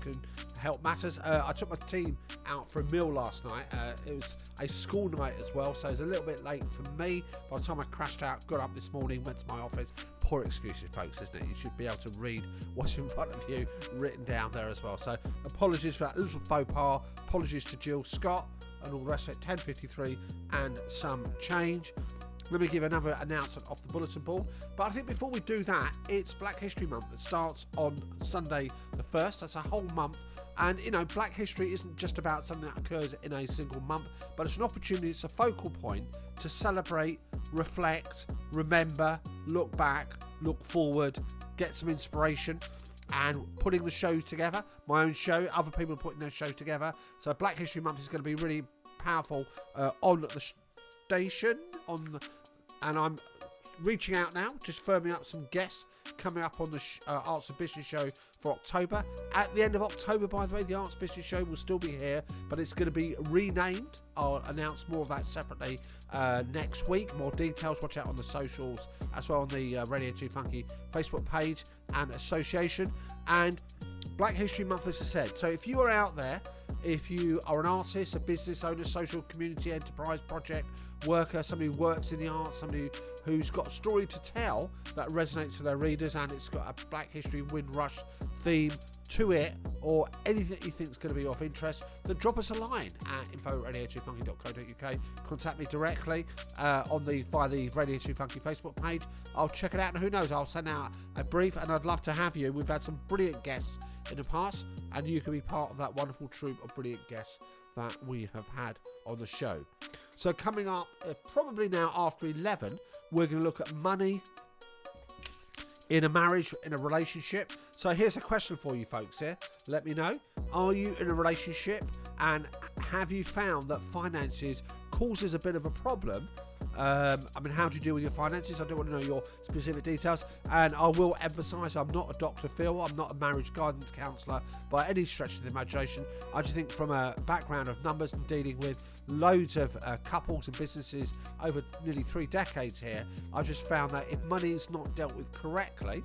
Speaker 6: help matters. I took my team out for a meal last night. It was a school night as well, so it was a little bit late for me. By the time I crashed out, got up this morning, went to my office. Poor excuses, folks, isn't it? You should be able to read what's in front of you written down there as well. So apologies for that little faux pas. Apologies to Jill Scott and all the rest of it. 10:53 and some change. Let me give another announcement off the bulletin board. But I think before we do that, it's Black History Month that starts on Sunday the 1st. That's a whole month. And, you know, Black History isn't just about something that occurs in a single month, but it's an opportunity, it's a focal point to celebrate, reflect, remember, look back, look forward, get some inspiration. And putting the show together, my own show, other people are putting their show together. So Black History Month is going to be really powerful on the station, and I'm reaching out now, just firming up some guests coming up on the Arts and Business Show for October. At the end of October, by the way, the Arts Business Show will still be here, but it's going to be renamed. I'll announce more of that separately next week. More details, watch out on the socials, as well on the Radio 2 Funky Facebook page and association. And Black History Month, as I said. So if you are out there, if you are an artist, a business owner, social community enterprise project worker, somebody who works in the arts, somebody who's got a story to tell that resonates with their readers, and it's got a Black History Windrush theme to it, or anything that you think is going to be of interest, then drop us a line at info@radio2funky.co.uk. Contact me directly via the Radio 2 Funky Facebook page. I'll check it out, and who knows, I'll send out a brief, and I'd love to have you. We've had some brilliant guests in the past, and you can be part of that wonderful troupe of brilliant guests that we have had on the show. So coming up, probably now after 11, we're going to look at money in a marriage, in a relationship. So here's a question for you folks here. Let me know. Are you in a relationship, and have you found that finances causes a bit of a problem? I mean, how do you deal with your finances? I don't want to know your specific details. And I will emphasise, I'm not a Dr. Phil. I'm not a marriage guidance counsellor by any stretch of the imagination. I just think from a background of numbers and dealing with loads of couples and businesses over nearly 3 decades here, I've just found that if money is not dealt with correctly,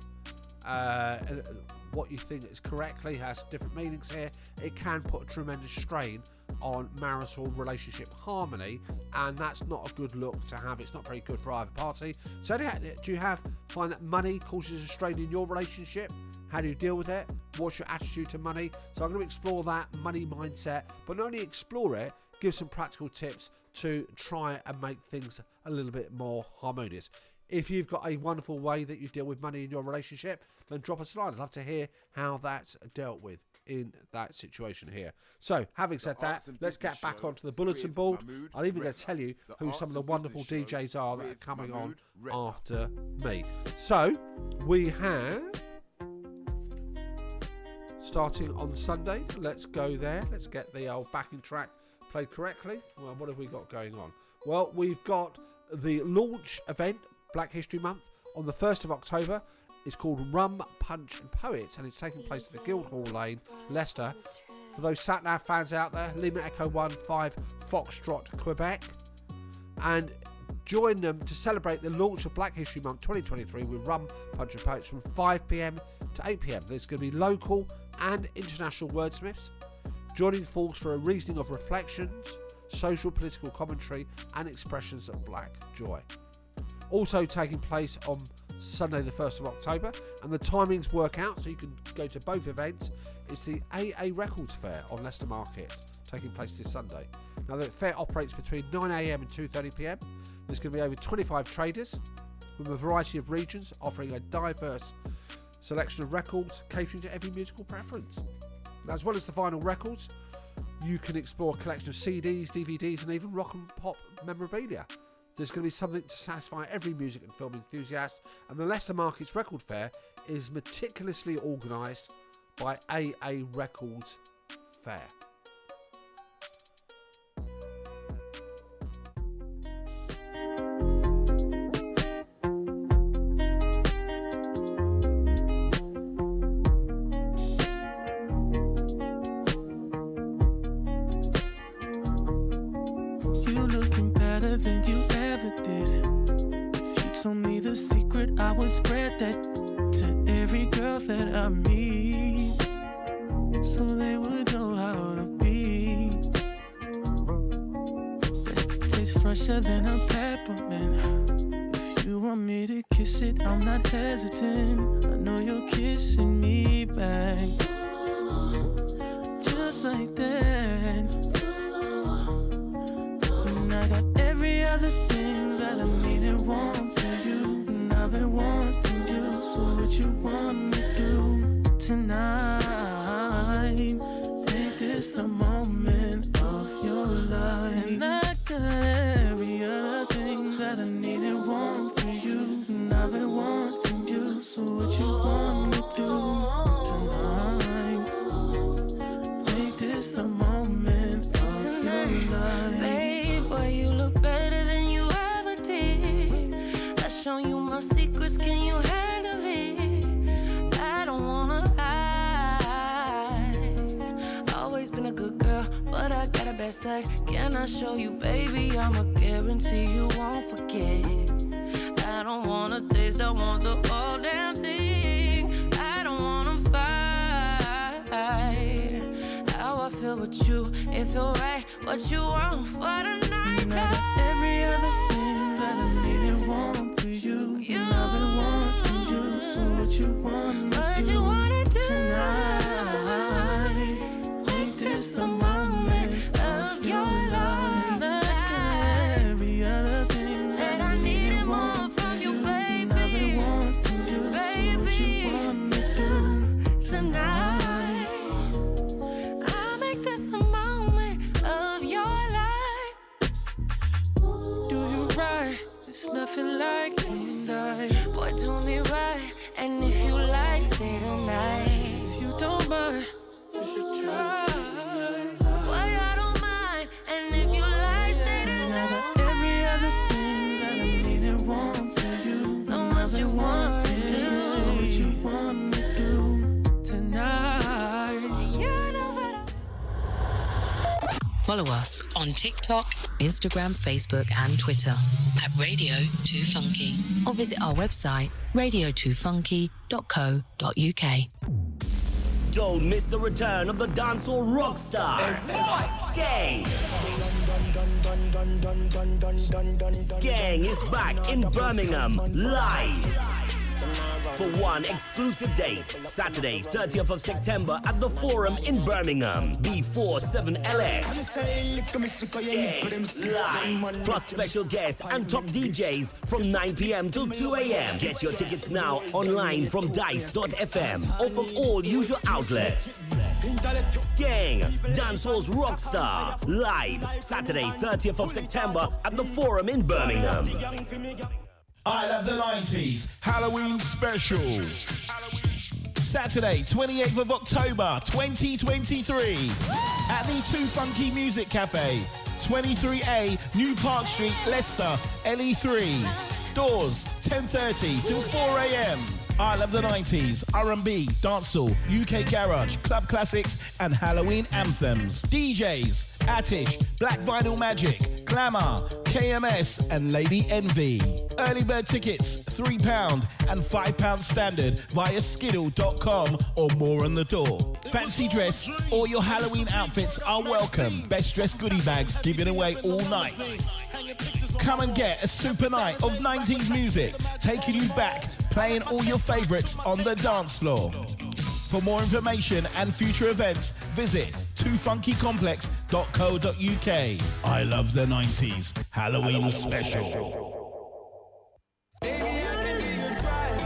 Speaker 6: what you think is correctly has different meanings here, it can put a tremendous strain on marital relationship harmony, and that's not a good look to have. It's not very good for either party. So do you find that money causes a strain in your relationship? How do you deal with it? What's your attitude to money? So I'm going to explore that money mindset, but not only explore it, give some practical tips to try and make things a little bit more harmonious. If you've got a wonderful way that you deal with money in your relationship, then drop us a line. I'd love to hear how that's dealt with in that situation here. So, having said that, let's get back onto the bulletin board. I'm even going to tell you who some of the wonderful DJs are that are coming on after me. So, we have, starting on Sunday, let's go there. Let's get the old backing track played correctly. Well, what have we got going on? Well, we've got the launch event, Black History Month, on the 1st of October. It's called Rum, Punch and Poets, and it's taking place at the Guildhall Lane, Leicester. For those sat-nav fans out there, Lima Echo 15 Foxtrot, Quebec. And join them to celebrate the launch of Black History Month 2023 with Rum, Punch and Poets from 5 p.m. to 8 p.m. There's going to be local and international wordsmiths joining force for a reasoning of reflections, social political commentary and expressions of black joy. Also taking place on Sunday the 1st of October, and the timings work out so you can go to both events. It's the AA Records Fair on Leicester Market, taking place this Sunday. Now the fair operates between 9 a.m. and 2:30 p.m. There's going to be over 25 traders from a variety of regions offering a diverse selection of records catering to every musical preference. As well as the vinyl records, you can explore a collection of CDs, DVDs and even rock and pop memorabilia. There's going to be something to satisfy every music and film enthusiast, and the Leicester Market's Record Fair is meticulously organised by AA Records Fair.
Speaker 19: You looking better than you ever did. If you told me the secret, I would spread that to every girl that I meet, so they would know how to be. That tastes fresher than a peppermint. If you want me to kiss it, I'm not hesitant. I know you're kissing me back, just like that. And I got every other thing that I need and want for you, and I've been wanting you. So what you want me to do tonight? Make this the moment of your life. And I got every other thing that I need and want for you, and I've been wanting you. So what you want me to do tonight? Make this the moment of your life.
Speaker 11: Babe, boy, you look better than you ever did. I've shown you my secrets, can you handle it? I don't wanna hide. Always been a good girl, but I got a bad side. Can I show you, baby? I'ma guarantee you won't forget. I don't wanna taste, I want the whole damn thing. I don't wanna fight. How I feel with you, it feel right. What you want for the night?
Speaker 19: And I got every other thing that I need and want for you. And I've been wanting you. So what you want me
Speaker 11: What
Speaker 19: to
Speaker 11: you wanna do
Speaker 19: tonight? Make this the moment of your life. And I got every other thing that I need and want from you, baby. And I've been wanting you. So what you want me to
Speaker 11: tonight? I'll make this the moment of your life.
Speaker 19: do you right? It's nothing like you and I.
Speaker 11: Boy, do me right, and if you like, stay tonight.
Speaker 19: If you don't mind, you should try.
Speaker 11: Boy, I don't mind, and if you like, stay
Speaker 19: And I
Speaker 11: tonight.
Speaker 19: got every other thing that I need and want for you.
Speaker 11: Know what you want to do.
Speaker 19: So what you want me to do tonight?
Speaker 11: You know what
Speaker 3: Follow us on TikTok, Instagram, Facebook, and Twitter at Radio 2 Funky, or visit our website radio2funky.co.uk.
Speaker 1: Don't miss the return of the dancehall rock star, Skeng. Skeng is back in Birmingham, live. For one exclusive date, Saturday, 30th of September at the Forum in Birmingham, B47LS. Skeng live, plus special guests and top DJs from 9 p.m. till 2 a.m. Get your tickets now online from dice.fm or from all usual outlets. Skeng, dancehall's rockstar, live, Saturday, 30th of September at the Forum in Birmingham.
Speaker 2: I Love the 90s Halloween Special. Saturday, 28th of October, 2023. At the 2 Funky Music Cafe, 23A, New Park Street, Leicester, LE3. Doors, 10:30 till 4 a.m. I Love the 90s, R&B, dancehall, UK garage, club classics, and Halloween anthems. DJs, Attish, Black Vinyl Magic, Glamour, KMS, and Lady Envy. Early bird tickets, £3 and £5 standard via skiddle.com or more on the door. Fancy dress, all your Halloween outfits are welcome. Best dressed goodie bags given away all night. Come and get a super night of 90s music, taking you back, playing all your favourites on the dance floor. For more information and future events, visit 2funkycomplex.co.uk. I Love the 90s Halloween Special.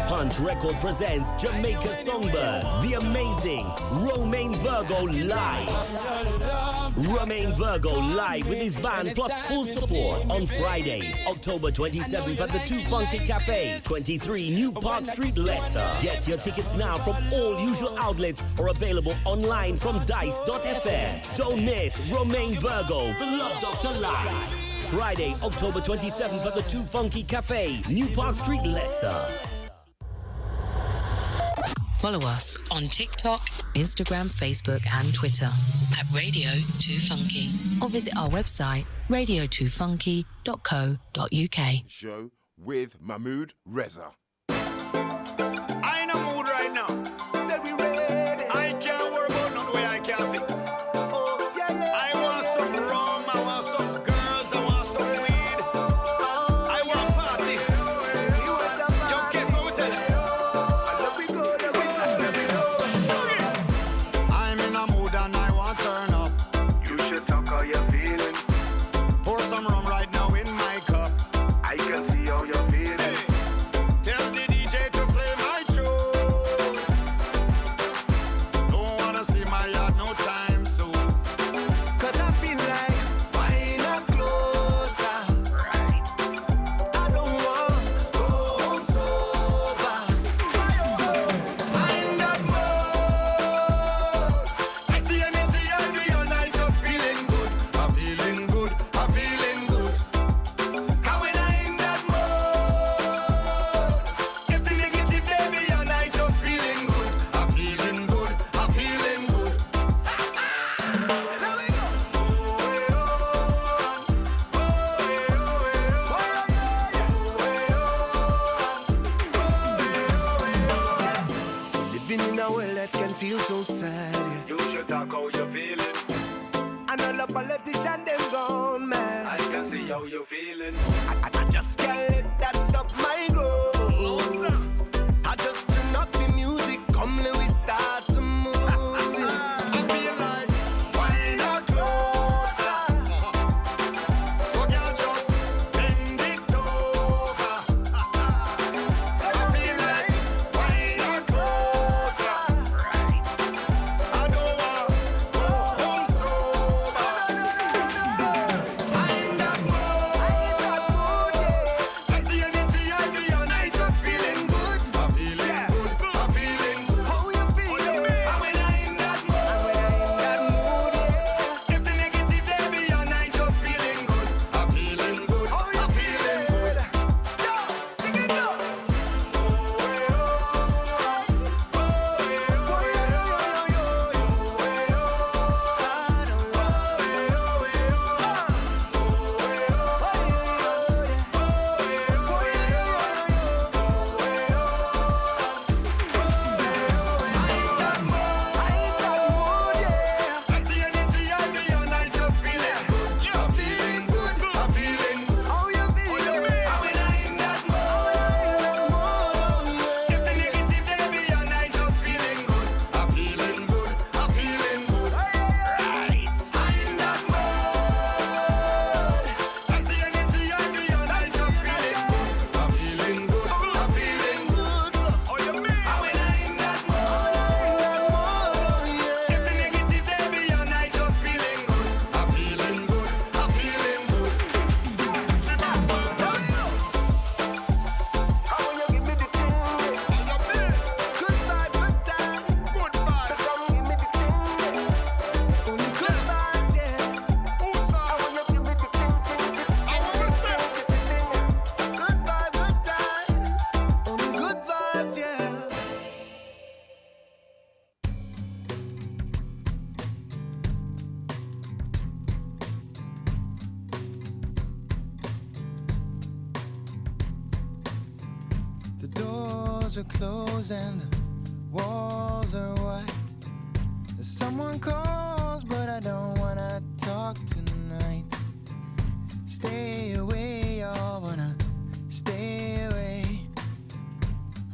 Speaker 1: Punch Record presents Jamaica Songbird, the amazing Romain Virgo live. Romain Virgo live with his band plus full support on Friday, October 27th at the Too Funky Cafe, 23 New Park Street, Leicester. Get your tickets now from all usual outlets or available online from dice.fm. Don't miss Romain Virgo, the Love Doctor live. Friday, October 27th at the Too Funky Cafe, New Park Street, Leicester.
Speaker 3: Follow us on TikTok, Instagram, Facebook and Twitter at Radio 2 Funky or visit our website radio2funky.co.uk.
Speaker 5: Show with Mahmood Reza.
Speaker 20: I in a mood right now. Said we ready. I can't worry about none way I can't fix. Oh, yeah, yeah. I want some rum, I want some girls, I want some weed. I want party. You want a party? Yo, guess what we tell you? Let me go, let me go, let me go. I'm in a mood and I want turn up. You should talk how you're feeling. Pour some rum right now in my cup. I can see how you're feeling. Tell the DJ to play my tune. Don't wanna see my yard no time soon. Cause I feel like why not closer? Right. I don't want go home sober. I'm in that mode. I see energy every and I just feeling good. I'm feeling good, I'm feeling good. How when I in that mode, if the negative baby and I just feeling good. I'm feeling good, I'm feeling good. There we go. Living in a world that can feel so sad. You should talk how you're feeling. And all the politicians them gone mad. I can see how you're feeling. I just can't let that stop my growth. I just turn up the music, come let we start to move. I feel like why not closer? So girl just bend it over. I feel like why not closer? I don't want go home sober. I'm that mood, yeah. I see energy I be and I just feeling good. I'm feeling good, I'm feeling good. How you feeling? And when I in that mood, yeah. If the negative they be and I just feeling good. I'm feeling good, I'm feeling good. Yo, sing it up. I see energy I be and I just feeling good. I'm feeling good, I'm feeling good. How you feeling? And when I in that mood, if the negative they be and I just feeling good. I'm feeling good, I'm feeling good. Right. I in that mood. I see energy I be and I just feeling good. I'm feeling good, I'm feeling good. Oh, you mean? And when I in that mood, if the negative they be and I just feeling good. I'm feeling good, I'm feeling good. How when you give me the thing, good vibe, good time, good vibes. How when you give me the thing, only good vibes, yeah. How when you give me the thing, good vibe, good times, only good vibes, yeah. The doors are closed and the walls are white. Someone calls, but I don't wanna talk tonight. Stay away, y'all wanna stay away.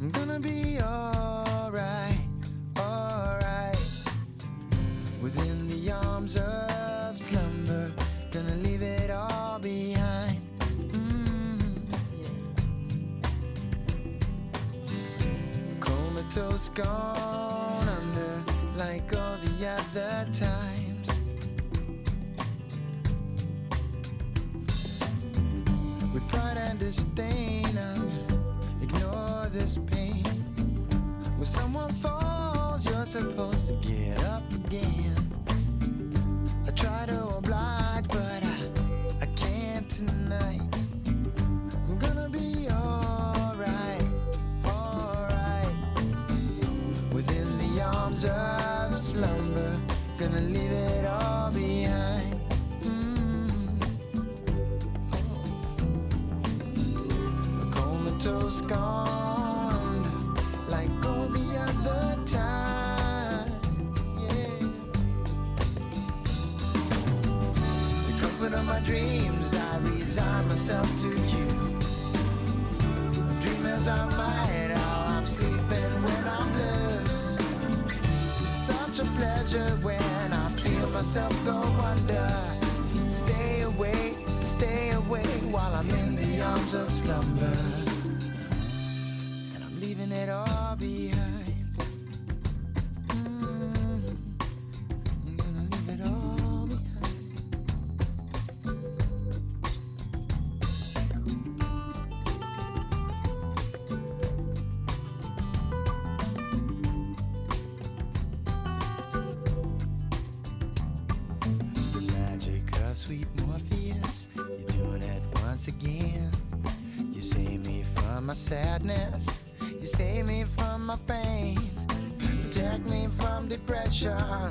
Speaker 20: I'm gonna be alright, alright. Within the arms of slumber, gonna leave it all behind. Comatose gone under like all the other times.
Speaker 4: this stain, I'm gonna ignore this pain. When someone falls, you're supposed to get up again. I try to oblige, but I can't tonight. I'm gonna be alright, alright. Within the arms of slumber, gonna leave it all behind. A comatose gone, like all the other times, yeah. The comfort of my dreams, I resign myself to you. Dream as I might, how I'm sleeping when I'm blue. It's such a pleasure when I feel myself go under. Stay away while I'm in the arms of slumber. And I'm leaving it all behind. I'm gonna leave it all behind. The magic of sweet Morpheus, you're doing it once again. You save me from my sadness, you save me from my pain. Protect me from depression,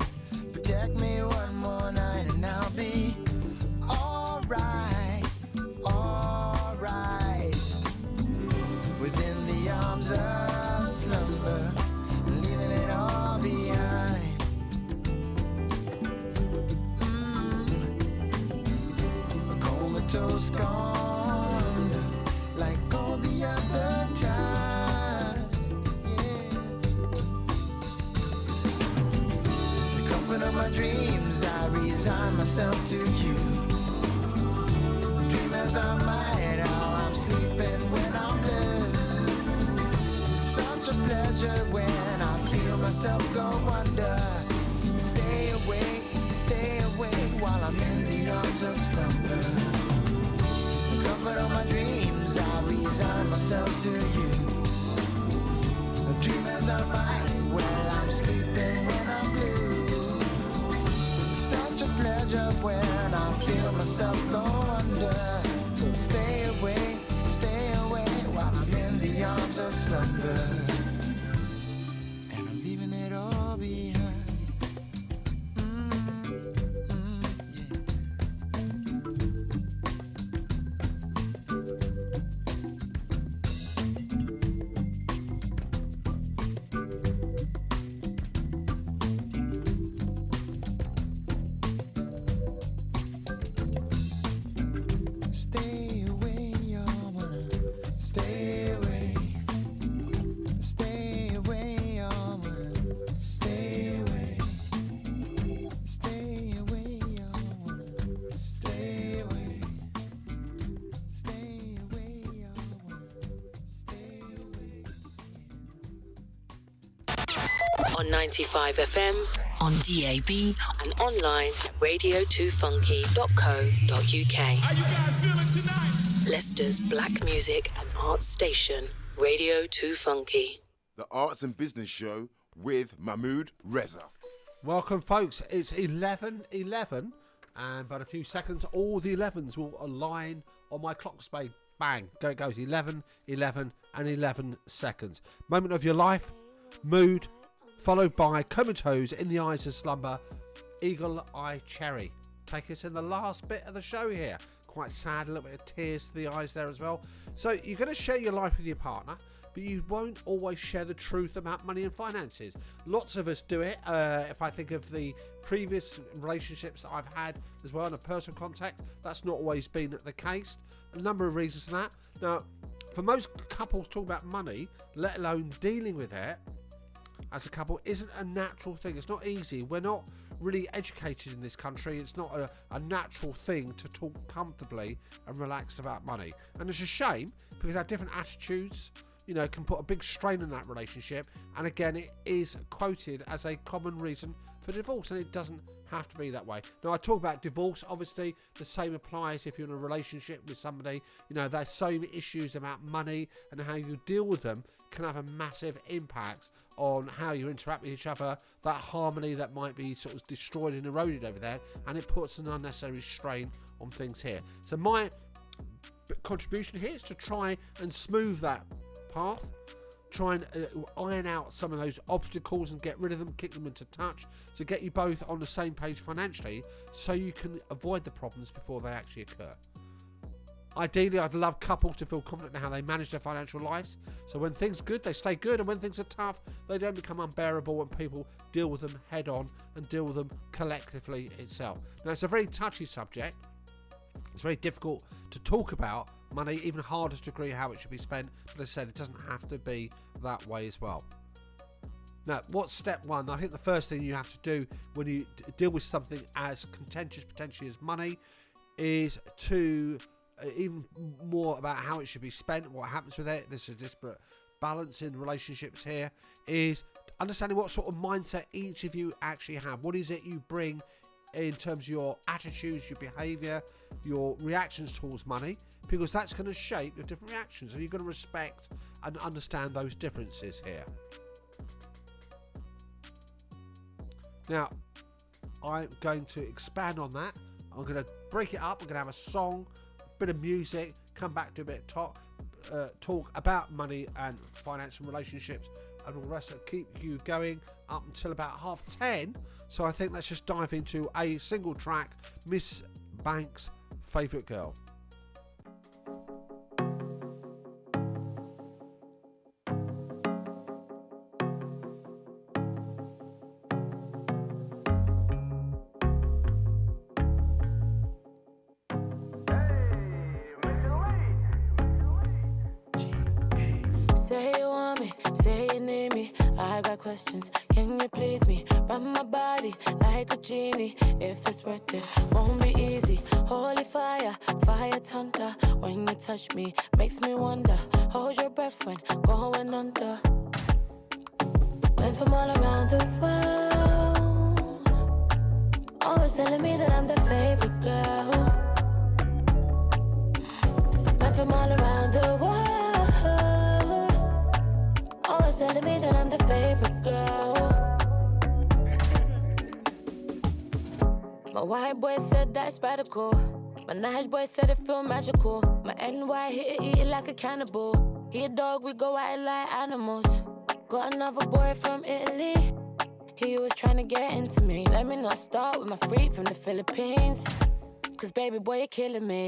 Speaker 4: protect me one more night, and I'll be alright, alright. Within the arms of slumber, leaving it all behind. A comatose gone, like all the other times, yeah. The comfort of my dreams, I resign myself to you. Dream as I might, how I'm sleeping when I'm blue. It's such a pleasure when I feel myself go under. Stay away while I'm in the arms of slumber. The comfort of my dreams, I resign myself to you. Dream as I might, well, I'm sleeping when I'm blue. It's such a pleasure when I feel myself go under. So stay away while I'm in the arms of slumber. And I'm leaving it all behind. Stay away, y'all wanna stay away. Stay away, y'all wanna stay away. Stay away, y'all wanna stay away. Stay away, y'all wanna stay away.
Speaker 3: On 95 FM, on DAB, and online at radio2funky.co.uk.
Speaker 2: How you guys feeling tonight?
Speaker 3: Leicester's black music and arts station, Radio 2 Funky.
Speaker 5: The Arts and Business Show with Mahmood Reza.
Speaker 6: Welcome, folks. It's 11:11, and but a few seconds, all the 11s will align on my clock spade. Bang, go it goes. 11, 11, and 11 seconds. Moment of your life, mood, followed by Comatose, In the Eyes of Slumber, Eagle Eye Cherry. Take us in the last bit of the show here. Quite sad, a little bit of tears to the eyes there as well. So you're going to share your life with your partner, but you won't always share the truth about money and finances. Lots of us do it. If I think of the previous relationships that I've had as well in a personal contact, that's not always been the case. A number of reasons for that. Now, for most couples, talk about money, let alone dealing with it as a couple, isn't a natural thing. It's not easy. We're not really educated in this country. It's not a natural thing to talk comfortably and relaxed about money. And it's a shame because our different attitudes, can put a big strain on that relationship. And again, it is quoted as a common reason for divorce, and it doesn't have to be that way. Now, I talk about divorce, obviously the same applies if you're in a relationship with somebody. There's so many issues about money, and how you deal with them can have a massive impact on how you interact with each other, that harmony that might be sort of destroyed and eroded over there, and it puts an unnecessary strain on things here. So my contribution here is to try and smooth that path, try and iron out some of those obstacles and get rid of them, kick them into touch, to get you both on the same page financially, so you can avoid the problems before they actually occur. Ideally, I'd love couples to feel confident in how they manage their financial lives, so when things are good, they stay good, and when things are tough, they don't become unbearable, and people deal with them head on and deal with them collectively itself. Now, it's a very touchy subject. It's very difficult to talk about money, even harder to agree how it should be spent, but as I said, it doesn't have to be that way as well. Now, what's step one? I think the first thing you have to do when you deal with something as contentious potentially as money is to even more about how it should be spent, what happens with it. There's a disparate balance in relationships here, is understanding what sort of mindset each of you actually have. What is it you bring in terms of your attitudes, your behaviour, your reactions towards money, because that's going to shape your different reactions, and you're going to respect and understand those differences here. Now, I'm going to expand on that. I'm going to break it up. I'm going to have a song, a bit of music, come back to a bit of talk about money and finance and relationships and all the rest. That keep you going up until about 10:30. So I think let's just dive into a single track, Miss Banks' Favourite Girl.
Speaker 19: Say you want me, say you need me. I got questions, can you please me? Run my body like a genie. If it's worth it, won't be easy. Holy fire, fire thunder. When you touch me, makes me wonder. Hold your breath when going under. Men from all around the world, always telling me that I'm the favorite girl. Men from all around the world, always telling me that I'm the favorite girl. My white boy said that's radical. My nice boy said it feel magical. My NY hit it, eat it like a cannibal. He a dog, we go out like animals. Got another boy from Italy. He was trying to get into me. Let me not start with my freak from the Philippines. Cause baby boy, you're killing me.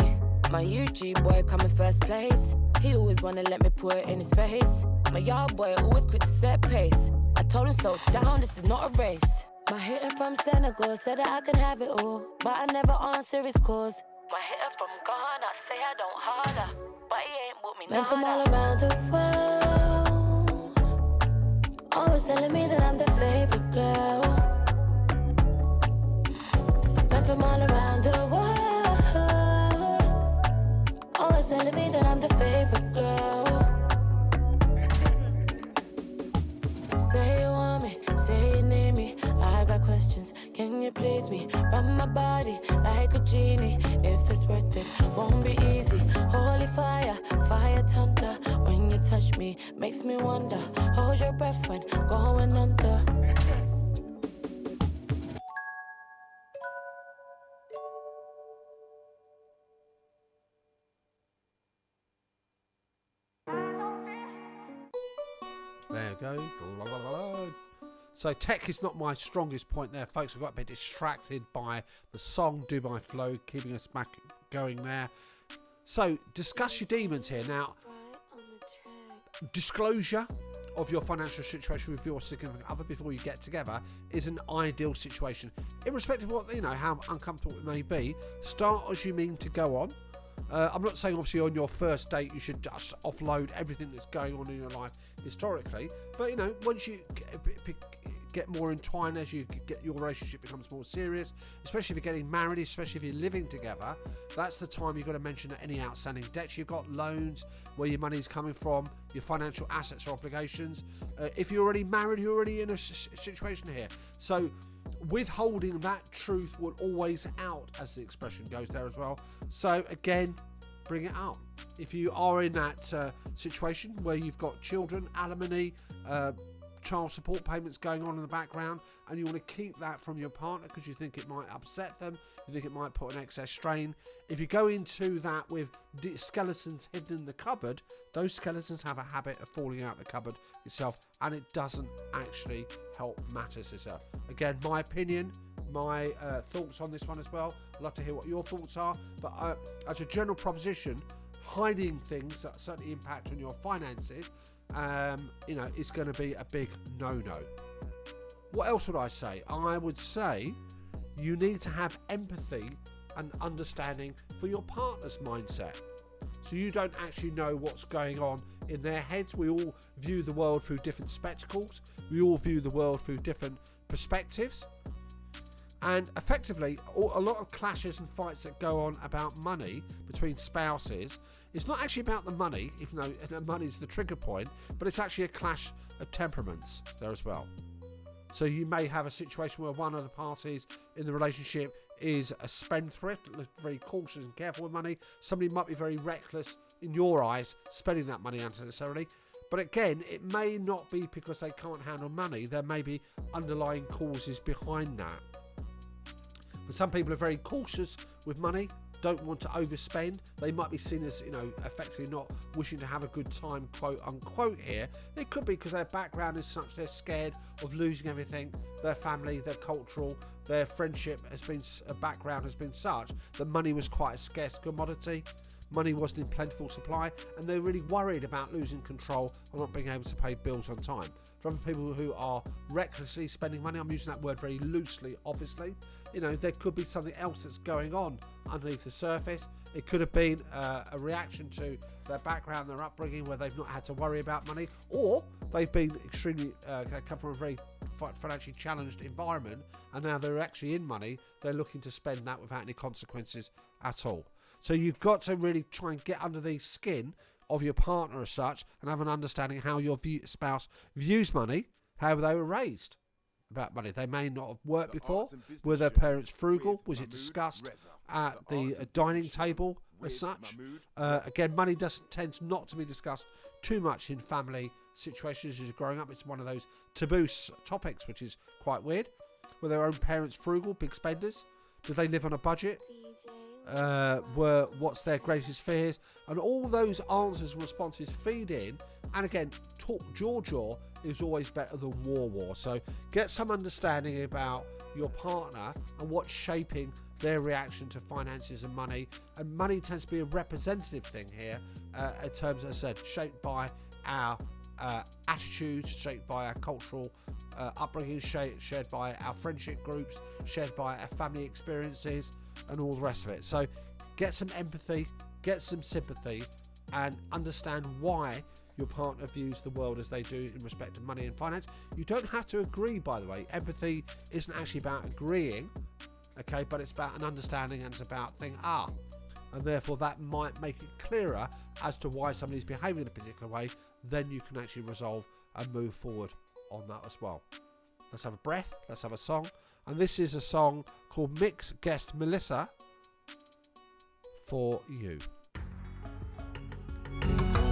Speaker 19: My UG boy come in first place. He always wanna let me put it in his face. My yard boy always quick to set pace. I told him slow down, this is not a race. My hitter from Senegal said that I can have it all, but I never answer his calls. My hitter from Ghana say I don't holler, but he ain't with me. Men from all around the world, always telling me that I'm the favorite girl. Men from all around the world, always telling me that I'm the favorite girl. Say you want me, say you need me. I got questions, can you please me? Run my body like a genie. If it's worth it, won't be easy. Holy fire, fire thunder. When you touch me, makes me wonder. Hold your breath when going under.
Speaker 6: There you go. So tech is not my strongest point there, folks. I got a bit distracted by the song Do My Flow, keeping us back going there. So discuss your demons here. Now, disclosure of your financial situation with your significant other before you get together is an ideal situation. Irrespective of what, how uncomfortable it may be, start as you mean to go on. I'm not saying obviously on your first date you should just offload everything that's going on in your life historically, but once you get more entwined as you get your relationship becomes more serious, especially if you're getting married, especially if you're living together. That's the time you've got to mention any outstanding debts you've got, loans, where your money's coming from, your financial assets or obligations. If you're already married, you're already in a situation here. So withholding that truth will always out, as the expression goes there as well. So again, bring it up. If you are in that situation where you've got children, alimony, child support payments going on in the background, and you want to keep that from your partner because you think it might upset them, you think it might put an excess strain. If you go into that with skeletons hidden in the cupboard, those skeletons have a habit of falling out the cupboard itself, and it doesn't actually help matters itself. Again, my opinion, my thoughts on this one as well. I'd love to hear what your thoughts are, but as a general proposition, hiding things that certainly impact on your finances, is going to be a big no-no. What else would I say? I would say you need to have empathy and understanding for your partner's mindset. So you don't actually know what's going on in their heads. We all view the world through different spectacles. We all view the world through different perspectives. And effectively, a lot of clashes and fights that go on about money between spouses, it's not actually about the money, even though money's the trigger point, but it's actually a clash of temperaments there as well. So you may have a situation where one of the parties in the relationship is a spendthrift, very cautious and careful with money. Somebody might be very reckless in your eyes, spending that money unnecessarily. But again, it may not be because they can't handle money. There may be underlying causes behind that. But some people are very cautious with money, don't want to overspend. They might be seen as, effectively not wishing to have a good time, quote unquote here. It could be because their background is such they're scared of losing everything. Their family, their cultural, their friendship background has been such that money was quite a scarce commodity. Money wasn't in plentiful supply, and they're really worried about losing control or not being able to pay bills on time. For other people who are recklessly spending money, I'm using that word very loosely, obviously, there could be something else that's going on underneath the surface. It could have been a reaction to their background, their upbringing, where they've not had to worry about money, or they've been extremely come from a very financially challenged environment, and now they're actually in money. They're looking to spend that without any consequences at all. So you've got to really try and get under the skin of your partner as such, and have an understanding how your spouse views money, how they were raised about money. They may not have worked before. Were their parents frugal? Was it discussed at the dining table as such? Again, money tends not to be discussed too much in family situations as you're growing up. It's one of those taboo topics, which is quite weird. Were their own parents frugal, big spenders? Did they live on a budget? What's their greatest fears? And all those answers and responses feed in. And again, talk jaw is always better than war. So get some understanding about your partner and what's shaping their reaction to finances and money. And money tends to be a representative thing here, in terms, as I said, shaped by our attitudes, shaped by our cultural upbringing, shared by our friendship groups, shared by our family experiences, and all the rest of it. So get some empathy, get some sympathy, and understand why your partner views the world as they do in respect to money and finance. You don't have to agree, by the way. Empathy isn't actually about agreeing, okay, but it's about an understanding, and it's about thinking, and therefore that might make it clearer as to why somebody's behaving in a particular way. Then you can actually resolve and move forward on that as well. Let's have a breath, let's have a song. And this is a song called Mix Guest Melissa, For You.
Speaker 19: No.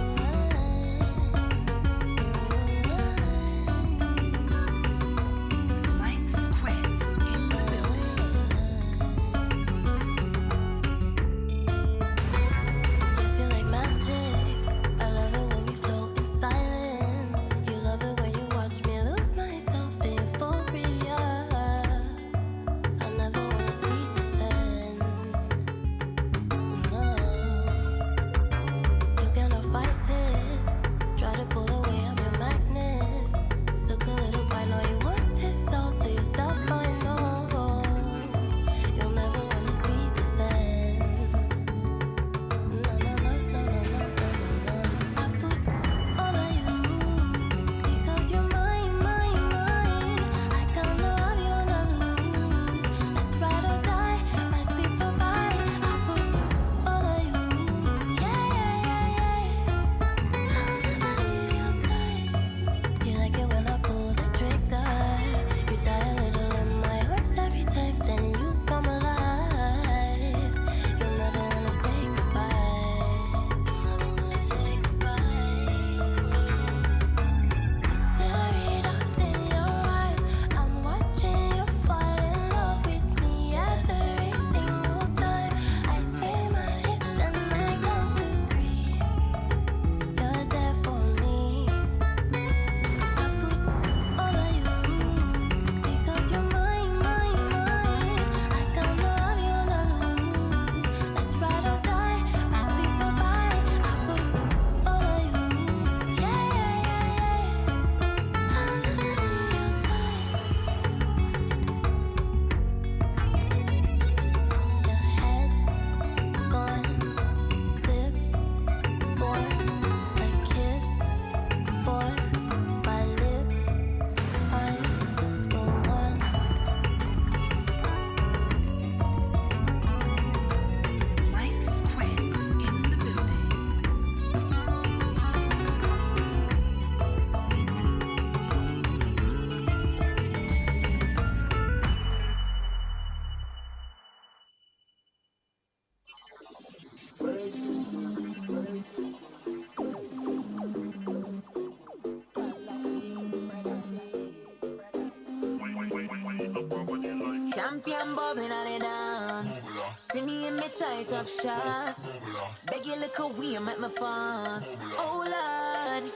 Speaker 19: Champion bobbing on the dance. See me in me tight up shots. Beg you look away, make me pass. Oh Lord,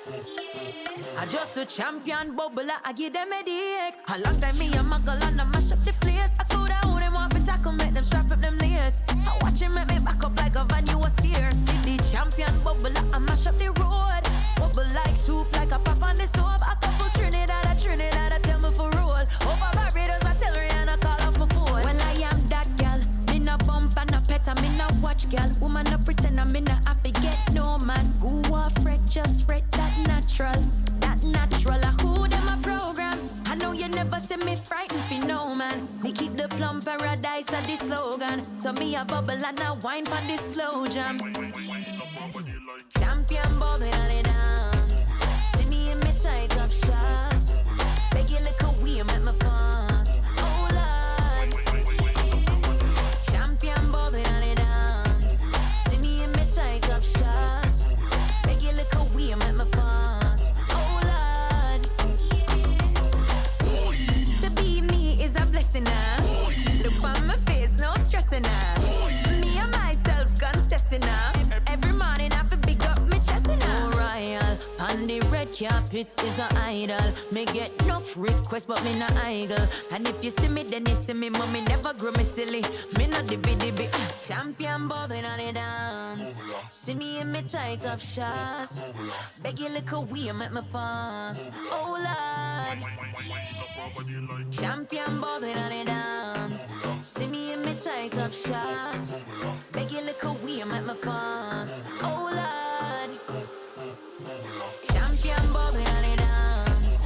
Speaker 19: I just a champion bubbler, I give them a dick. A long time me a muggle and I mash up the place. I coulda hold them off and tackle, make them strap up them layers. I watch him make me back up like a van you a steer. See the champion bubbler, I mash up the road. Bubble like soup, like a pop on the stove. A couple Trinidad, I tell me for roll. Over Barbados, I tell her and I call off my phone. Well, I am that gal, me no bump and no pet, I me no watch gal. Woman no pretend, I me no I forget no man. Who are fret, just fret that natural. That natural, who them a program? I know you never see me frightened for no man. Me keep the plum paradise of the slogan. So me a bubble and a wine for this slow jam. Champion bubbling on the dance. See me in me tight up shots. Beg you look away, make me pass. Oh Lord, champion bubbling on the dance. See me in me tight up shots. Beg you look away, make me pass. Oh Lord, to be me is a blessing now. Look on my face, no stressing now. Me and myself contesting now. Every morning I feel big up me chest now. Royal, on the red carpet is an idol. Me get enough requests but me not idle. And if you see me then you see me, mommy never grow me silly. Me not dibby. Champion bobbing on the dance. See me in me tight up shots. Beg you look away, make me pass. Oh Lord, champion bobbing on the dance. See me in me tight up shots. Beg you look away, make me pass. Oh Lord, champion bobbing on the dance.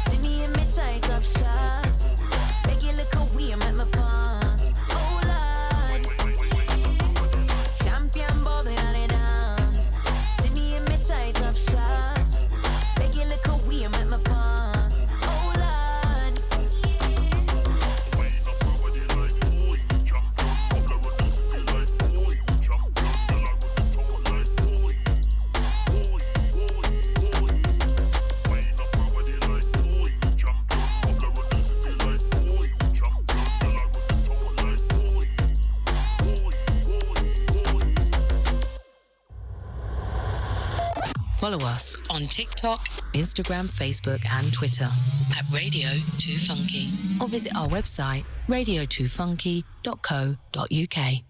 Speaker 19: See me in me tight up shots. Beg you look away, make me pass. Oh Lord, champion bobbing on the dance. See me in me tight up shots. Beg you look away, make me pass. Oh Lord,
Speaker 3: Follow us on TikTok, Instagram, Facebook and Twitter at Radio 2 Funky or visit our website radio2funky.co.uk.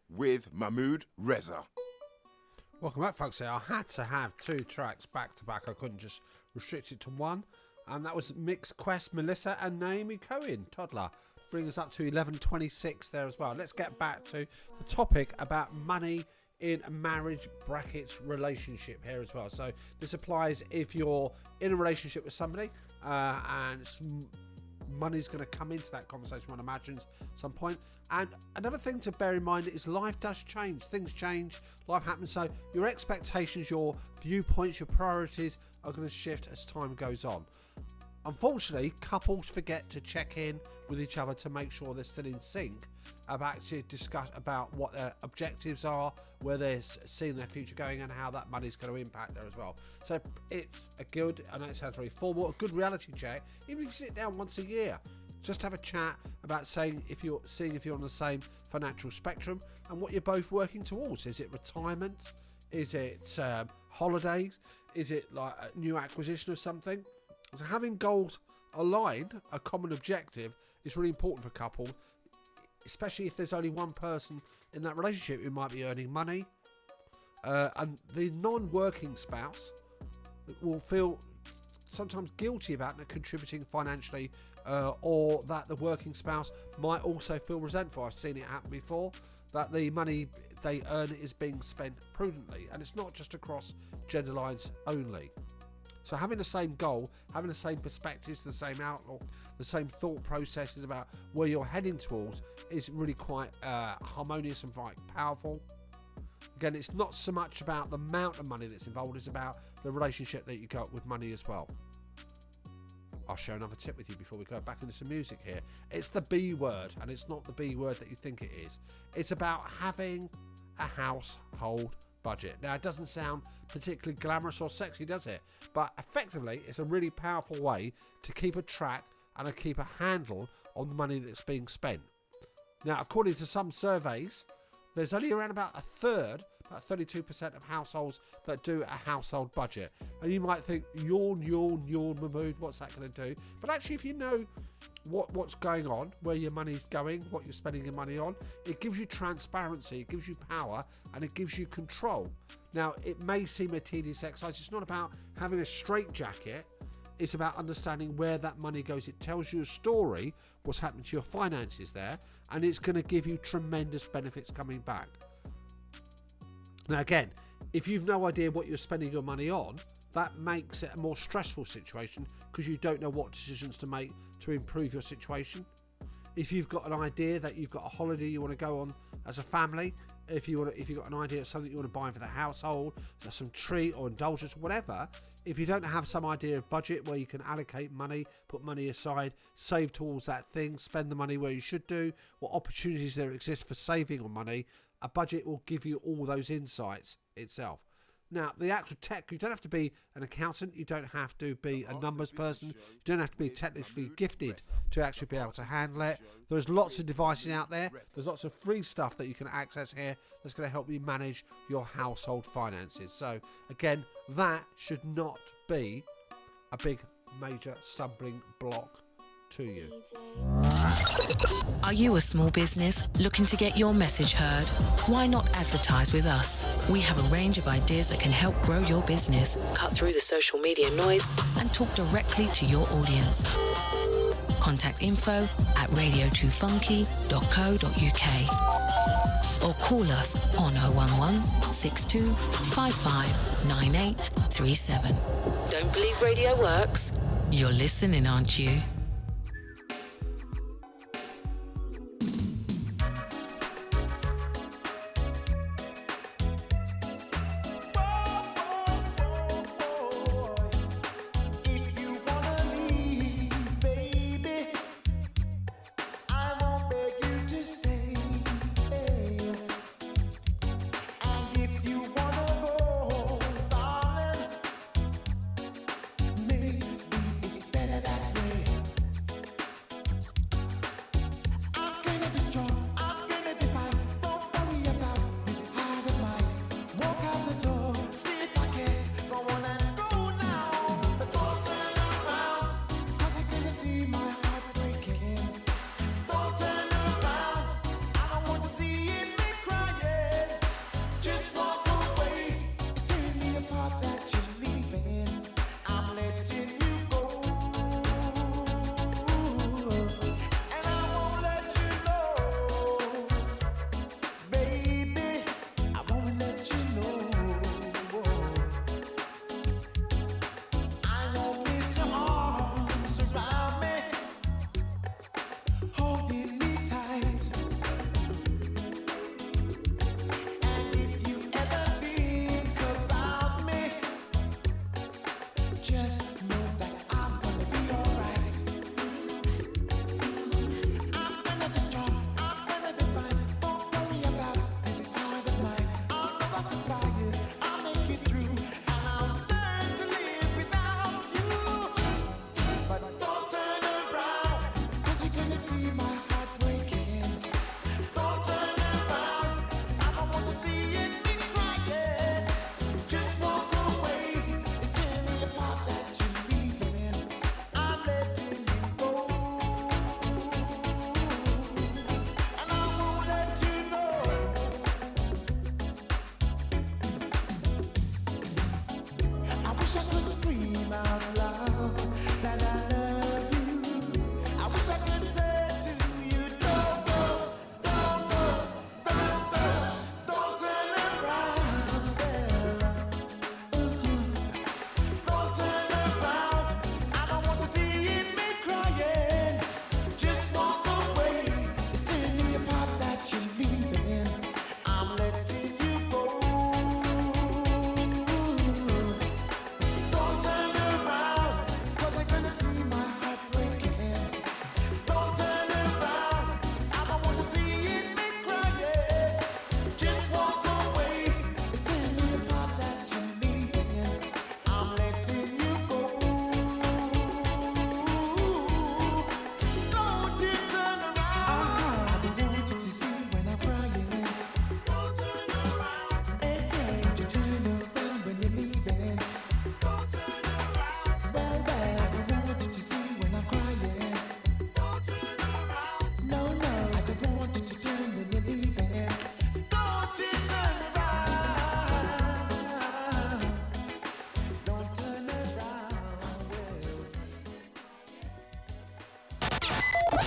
Speaker 5: With Mahmood Reza.
Speaker 6: Welcome back, folks. I had to have two tracks back to back. I couldn't just restrict it to one. And that was Mix Quest, Melissa and Naomi Cohen, Toddler. Bring us up to 11:26 there as well. Let's get back to the topic about money in a marriage brackets relationship here as well. So this applies if you're in a relationship with somebody and money's going to come into that conversation, one imagines, at some point. And another thing to bear in mind is life does change. Things change, life happens. So your expectations, your viewpoints, your priorities are going to shift as time goes on. Unfortunately, couples forget to check in with each other to make sure they're still in sync, about actually discuss about what their objectives are, where they're seeing their future going, and how that money's going to impact there as well. So it's a good, I know it sounds very formal, a good reality check. Even if you sit down once a year, just have a chat about seeing if you're on the same financial spectrum and what you're both working towards. Is it retirement? Is it holidays? Is it like a new acquisition of something? So having goals aligned, a common objective, is really important for a couple, especially if there's only one person in that relationship who might be earning money. And the non-working spouse will feel sometimes guilty about not contributing financially, or that the working spouse might also feel resentful. I've seen it happen before, that the money they earn is being spent prudently, and it's not just across gender lines only. So having the same goal, having the same perspectives, the same outlook, the same thought processes about where you're heading towards is really quite harmonious and quite powerful. Again, it's not so much about the amount of money that's involved, it's about the relationship that you got with money as well. I'll share another tip with you before we go back into some music here. It's the B word, and it's not the B word that you think it is. It's about having a household budget. Now, it doesn't sound particularly glamorous or sexy, does it? But effectively, it's a really powerful way to keep a track and to keep a handle on the money that's being spent. Now, according to some surveys, there's only around about a third, about 32% of households that do a household budget. And you might think, yawn, Mahmood, what's that going to do? But actually, if you know what's going on, where your money's going, what you're spending your money on, it gives you transparency, it gives you power, and it gives you control. Now, it may seem a tedious exercise. It's not about having a straitjacket. It's about understanding where that money goes. It tells you a story, what's happening to your finances there, and it's going to give you tremendous benefits coming back. Now, again, if you've no idea what you're spending your money on, that makes it a more stressful situation because you don't know what decisions to make to improve your situation. If you've got an idea that you've got a holiday you want to go on as a family, if you've got an idea of something you want to buy for the household, some treat or indulgence, whatever, if you don't have some idea of budget where you can allocate money, put money aside, save towards that thing, spend the money where you should do, what opportunities there exist for saving on money, a budget will give you all those insights itself. Now, the actual tech, you don't have to be an accountant, you don't have to be a numbers person, you don't have to be technically gifted to actually be able to handle it. There's lots of devices out there, there's lots of free stuff that you can access here that's going to help you manage your household finances. So, again, that should not be a big, major stumbling block to you.
Speaker 3: Are you a small business looking to get your message heard? Why not advertise with us? We have a range of ideas that can help grow your business, cut through the social media noise, and talk directly to your audience. Contact info@radio2funky.co.uk or call us on 011 62 55 9837. Don't believe radio works? You're listening, aren't you?
Speaker 20: Better that way.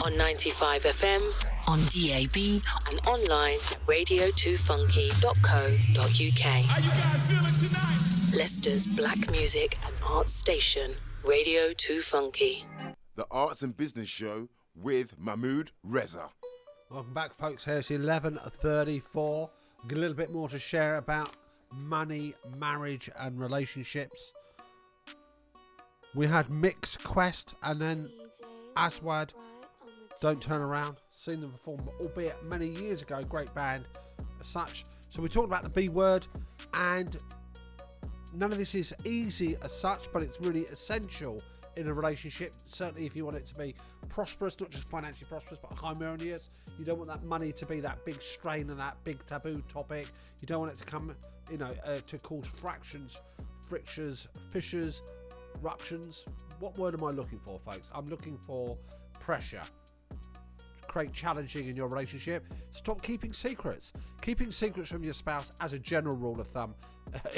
Speaker 3: on 95 FM, on DAB, and online radio2funky.co.uk.
Speaker 2: How you guys feeling tonight?
Speaker 3: Leicester's black music and arts station, Radio 2 Funky.
Speaker 5: The Arts and Business Show with Mahmood Reza.
Speaker 6: Welcome back, folks. Here's 11:34. Got a little bit more to share about money, marriage, and relationships. We had Mix Quest and then Aswad. Don't Turn Around. Seen them perform, albeit many years ago. Great band as such. So we talked about the B word, and none of this is easy as such, but it's really essential in a relationship. Certainly if you want it to be prosperous, not just financially prosperous, but harmonious. You don't want that money to be that big strain and that big taboo topic. You don't want it to come, to cause frictions, fissures, ructions. What word am I looking for, folks? I'm looking for pressure. Create challenging in your relationship. Stop keeping secrets. Keeping secrets from your spouse, as a general rule of thumb,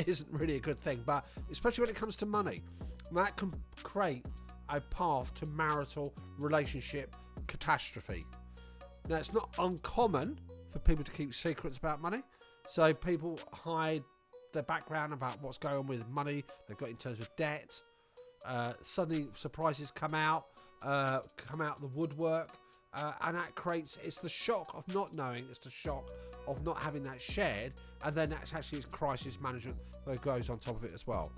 Speaker 6: isn't really a good thing, but especially when it comes to money, that can create a path to marital relationship catastrophe. Now, it's not uncommon for people to keep secrets about money, so people hide their background about what's going on with money they've got in terms of debt. Suddenly surprises come out the woodwork, and that creates, it's the shock of not knowing, it's the shock of not having that shared, and then that's actually crisis management that goes on top of it as well.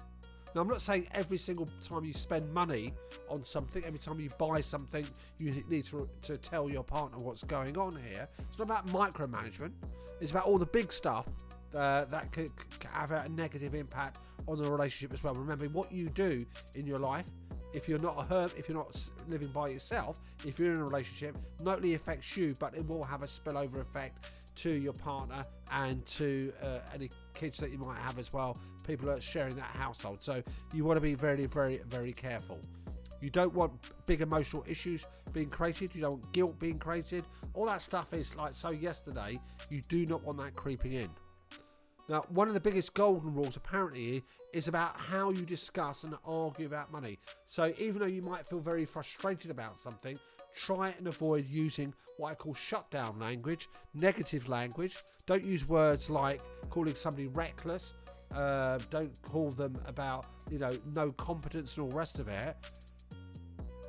Speaker 6: Now, I'm not saying every single time you spend money on something, every time you buy something, you need to tell your partner what's going on here. It's not about micromanagement. It's about all the big stuff that could have a negative impact on the relationship as well. Remember, what you do in your life, if you're not if you're not living by yourself, if you're in a relationship, not only affects you, but it will have a spillover effect to your partner and to any kids that you might have as well. People are sharing that household, so you want to be very, very, very careful. You don't want big emotional issues being created. You don't want guilt being created. All that stuff is like so yesterday. You do not want that creeping in. Now, one of the biggest golden rules apparently is about how you discuss and argue about money. So even though you might feel very frustrated about something, try and avoid using what I call shutdown language, negative language. Don't use words like calling somebody reckless. Don't call them about, no competence and all the rest of it.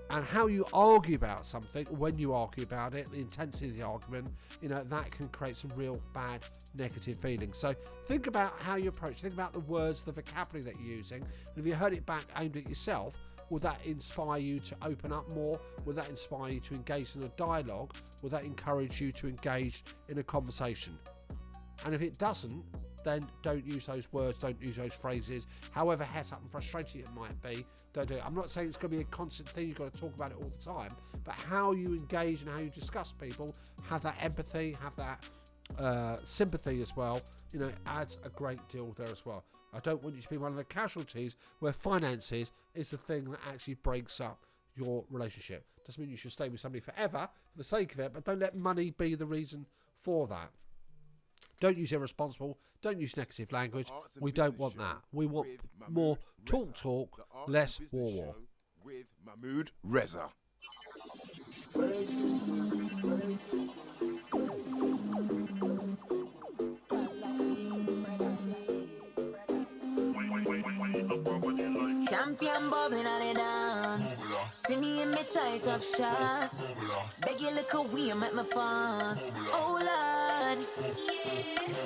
Speaker 6: And how you argue about something, when you argue about it, the intensity of the argument, that can create some real bad negative feelings. So think about how you approach, think about the words, the vocabulary that you're using. And if you heard it back aimed at yourself, will that inspire you to open up more? Will that inspire you to engage in a dialogue? Will that encourage you to engage in a conversation? And if it doesn't, then don't use those words, don't use those phrases. However het up and frustrating it might be, don't do it. I'm not saying it's going to be a constant thing, you've got to talk about it all the time, but how you engage and how you discuss people, have that empathy, have that sympathy as well, adds a great deal there as well. I don't want you to be one of the casualties where finances is the thing that actually breaks up your relationship. Doesn't mean you should stay with somebody forever for the sake of it, but don't let money be the reason for that. Don't use irresponsible, don't use negative language. We don't want that. We want more talk, less war.
Speaker 5: With Mahmood Reza.
Speaker 21: Champion bobbing on the dance. See me in me tight up shots. Beg you look away, make me pass. Oh Lord,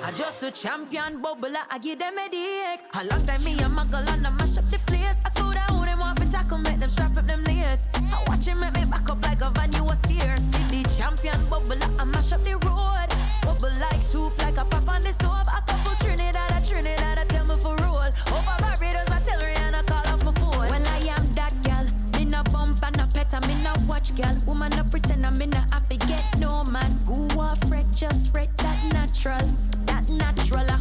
Speaker 21: I just a champion bubbler, I give them a dick. A long time me and my girl and I mash up the place. I could have who them off and tackle, make them strap up them layers. I watch him make me back up like a van, you a steer. See the champion bubbler, I mash up the road. Bubble like soup, like a pop on the stove. A couple Trinidad, I tell me for roll. Over Barbados, I tell Rihanna call off my phone. Well, I am that gal, me no bump and no pet, I me no watch gal. Woman no pretend, I me no I forget no man. Who want fret, just fret that natural.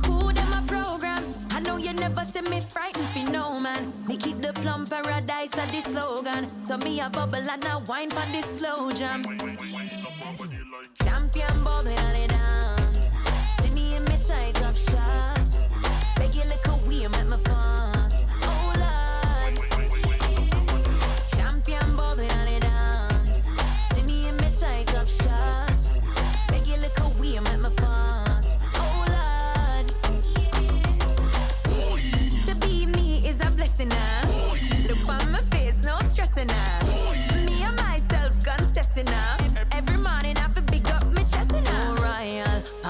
Speaker 21: Who them a program? I know you never see me frightened for no man. Me keep the plum paradise of the slogan. So me a bubble and a wine for this slow jam. Champion bubbling on the dance. See me in me tight up shots. Beg you look away, make me pass. Oh Lord, champion bubbling on the dance. See me in me tight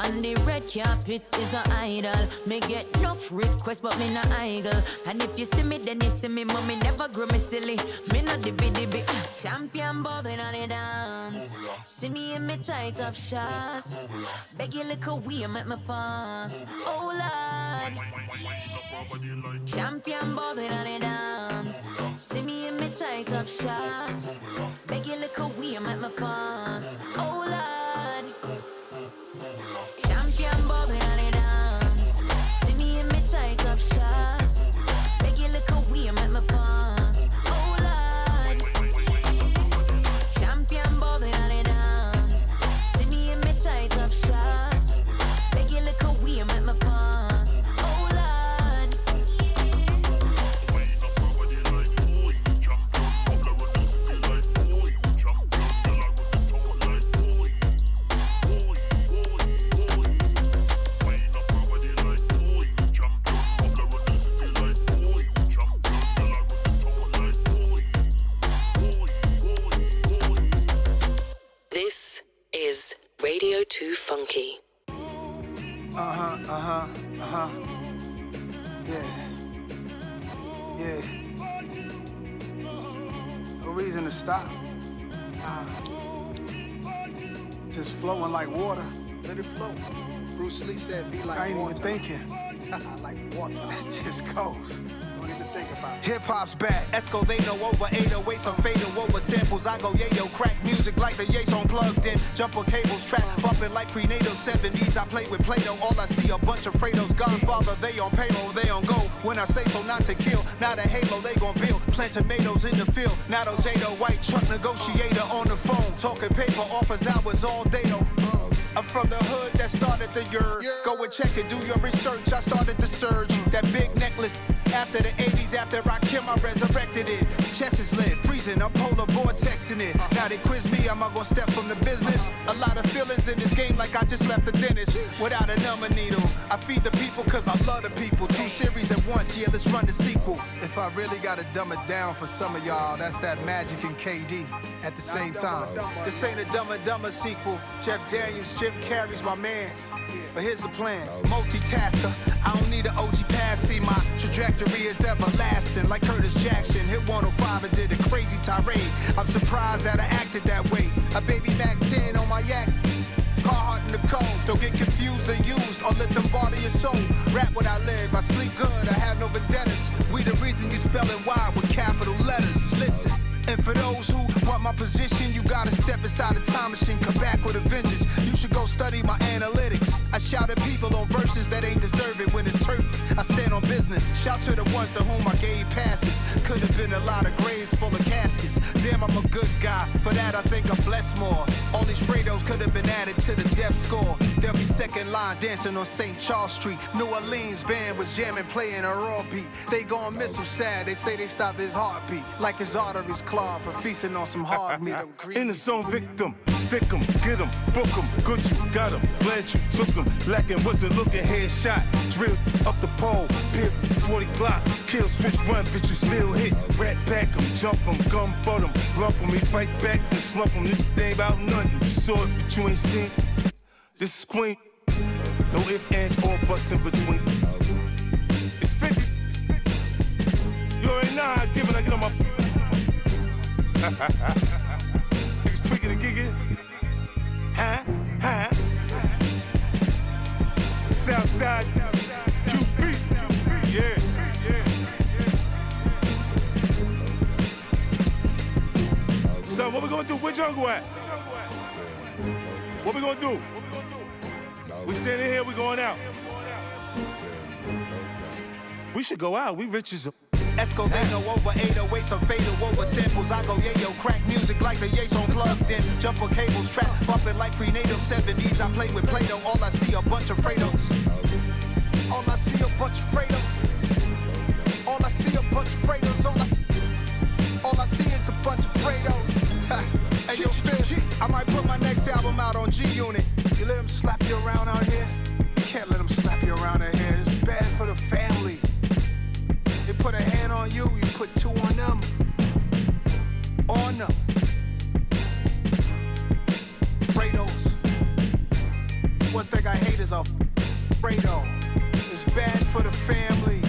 Speaker 21: And the red carpet is an idol. Me get enough requests, but me not idle. And if you see me, then you see me, mommy never grow me silly. Me not the biddy. Champion bobbing on the dance. See me in me tight up shots. Beg you look away, make me pass. Oh Lord. Champion bobbing on the dance. See me in me tight up shots. Beg you look away, make me pass. Oh Lord. Champion bobbing on the dance. See me in me tight up shots. Beg you look away, make me pass. Oh Lord. Champion bobbing on the dance. See me in me tight up shots. Beg you look away, make me pass. Oh Lord.
Speaker 3: This is Radio 2 Funky.
Speaker 7: Yeah. No reason to stop. Just flowing like water. Let it flow. Bruce Lee said, be like water. I ain't even thinking. Like water. It just goes. Don't even think about it. Hip hop's back.
Speaker 22: Esco, they know over 808, some fatal over samples. I go yayo, crack music like the Yates on plugged in. Jumper cables track, bumping like prenatal 70s. I play with Play-Doh, all I see a bunch of Fredos. Godfather, they on payroll, they on go. When I say so, not to kill. Not a halo, they gon' build. Plant tomatoes in the field. Not a Jado, white truck negotiator on the phone. Talking paper, offers hours all day though. I'm from the hood that started the year. Go and check it, do your research. I started the surge. That big necklace. After the 80s, after I killed, I resurrected it. Chest is lit, freezing, I'm polar vortexing it. Now they quiz me, am I gonna step from the business? A lot of feelings in this game like I just left the dentist. Without a number needle, I feed the people cause I love the people. 2 series at once, yeah, let's run the sequel.
Speaker 7: If I really gotta dumb it down for some of y'all, that's that Magic and KD at the same time.
Speaker 22: This ain't a Dumb and Dumber sequel. Jeff Daniels, Jim Carrey's my mans. But here's the plan, multitasker. I don't need an OG pass, see my trajectory is everlasting. Like Curtis Jackson, hit 105 and did a crazy tirade. I'm surprised that I acted that way. A baby Mac 10 on my yak. Carhartt in the cold, don't get confused or used or let them bother your soul. Rap what I live, I sleep good, I have no vendettas. We the reason you spellin' Y with capital letters. Listen. And for those who want my position, you gotta step inside a time machine, come back with a vengeance. You should go study my analytics. I shout at people on verses that ain't deserving when it's turf. I stand on business. Shout to the ones to whom I gave passes. Could have been a lot of graves full of caskets. Damn, I'm a good guy. For that, I think I'm blessed more. All these Fredos could have been added to the death score. They'll be second line dancing on St. Charles Street. New Orleans band was jamming, playing a raw beat. They gon' miss him sad. They say they stopped his heartbeat. Like his arteries clogged for feasting on some hard meat.
Speaker 23: In the zone, victim, stick 'em, get 'em, book 'em, good you got 'em, glad you took 'em, lacking wasn't looking, headshot, drill up the pole, pip, 40 Glock, kill, switch, run, bitches still hit, rat back 'em, jump 'em, gun butt 'em, lump 'em, he fight back, then slump 'em, this ain't about nothing, you saw it, but you ain't seen, this is Queen, no ifs, ands, or buts in between, it's 50, you already know how I give it, I get on my, niggas tweaking and gigging. Huh? Southside, QB. Yeah. So what we gonna do? Where Jungle at? What we gonna do? We standing here, we going out. We should go out, we rich as a...
Speaker 22: Esco, they know over 808, some fatal over samples. I go yayo, crack music like the Yates on plugged in. Jumper cables track, bumping like prenatal 70s. I play with Play-Doh, all I see a bunch of Fredos. All I see a bunch of Fredos. All I see a bunch of Fredos. All I see is a bunch of Fredos. Hey yo, Phil, I might put my next album out on G-Unit. You let them slap you around out here? You can't let them slap you around out here. It's bad for the family. They put a hand on you, you put 2 on them. On them. Fredos.
Speaker 7: One thing I hate is a Fredo. It's bad for the family.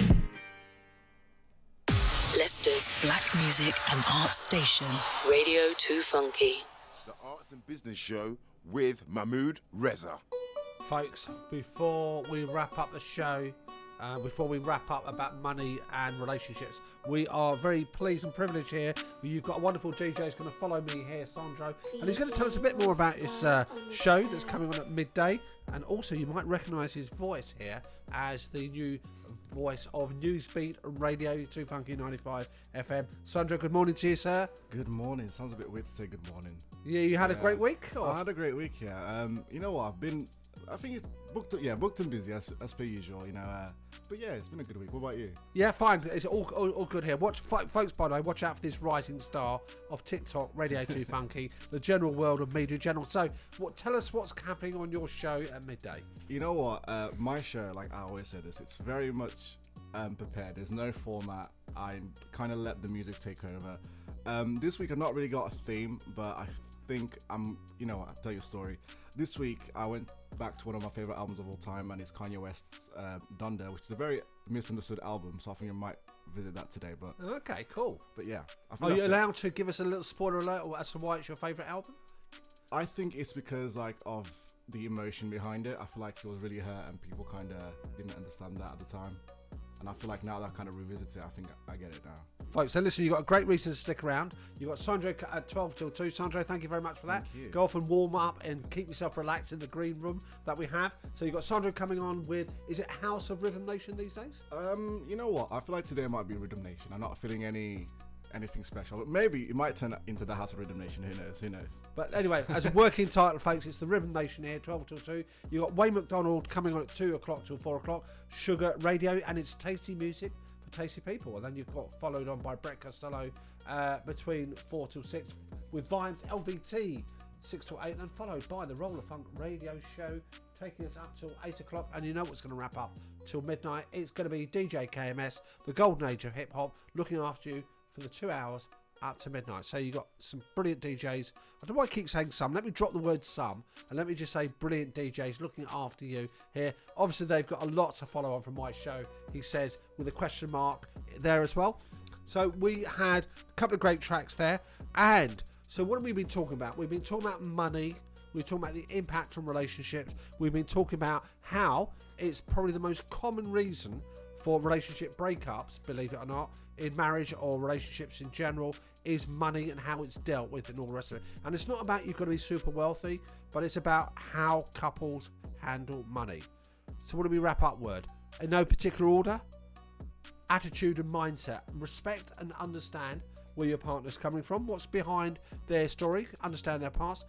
Speaker 3: Leicester's Black Music and Arts Station, Radio 2 Funky.
Speaker 5: The Arts and Business Show with Mahmood Reza.
Speaker 6: Folks, before we wrap up the show, before we wrap up about money and relationships, we are very pleased and privileged here. You've got a wonderful DJ who's going to follow me here, Sandro, and he's going to tell us a bit more about his show that's coming on at midday. And also, you might recognise his voice here as the new voice of Newsbeat Radio 2 Funky 95 FM. Sandro, good morning to you, sir.
Speaker 8: Good morning. Sounds a bit weird to say good morning.
Speaker 6: Yeah, you had a great week? Or?
Speaker 8: I had a great week, yeah. You know what? I think it's booked and busy as per usual, you know. But yeah, it's been a good week. What about you?
Speaker 6: Yeah, fine. It's all good here. Folks, by the way, watch out for this rising star of TikTok, Radio 2 Funky, the general world of media general. So, tell us what's happening on your show at midday.
Speaker 8: You know what? My show, like I always say this, it's very much prepared. There's no format. I kind of let the music take over. This week I've not really got a theme, but I think I'll tell you a story. This week I went back to one of my favorite albums of all time, and it's Kanye West's Donda, which is a very misunderstood album, so I think I might visit that today. But
Speaker 6: okay, cool.
Speaker 8: But yeah,
Speaker 6: are you allowed to give us a little spoiler alert as to why it's your favorite album?
Speaker 8: I think it's because of the emotion behind it. I feel like it was really hurt, and people kind of didn't understand that at the time. And I feel like now that I kind of revisit it, I think I get it now.
Speaker 6: Folks, so listen, you've got a great reason to stick around. You've got Sandro at 12 till 2. Sandro, thank you very much for that. Go off and warm up and keep yourself relaxed in the green room that we have. So you've got Sandro coming on with, is it House of Rhythm Nation these days?
Speaker 8: You know what? I feel like today might be Rhythm Nation. I'm not feeling anything special, but maybe it might turn into the House of Rhythm Nation. Who knows? But
Speaker 6: anyway, as a working title, folks, it's the Rhythm Nation here, 12 till 2. You've got Wayne McDonald coming on at 2 o'clock till 4 o'clock. Sugar Radio, and it's tasty music for tasty people. And then you've got followed on by Brett Costello between 4 till 6 with Vibes LVT 6 till 8, and followed by the Roller Funk Radio Show taking us up till 8 o'clock. And you know what's going to wrap up till midnight? It's going to be DJ KMS, the golden age of hip hop, looking after you for the 2 hours up to midnight. So you got some brilliant DJs. I don't know why I keep saying some. Let me drop the word some, and let me just say brilliant DJs looking after you here. Obviously, they've got a lot to follow on from my show, he says, with a question mark there as well. So we had a couple of great tracks there. And so what have we been talking about? We've been talking about money. We're talking about the impact on relationships. We've been talking about how it's probably the most common reason for relationship breakups, believe it or not, in marriage or relationships in general, is money and how it's dealt with and all the rest of it. And it's not about you've got to be super wealthy, but it's about how couples handle money. So what do we wrap up word? In no particular order, attitude and mindset. Respect and understand where your partner's coming from, what's behind their story, understand their past.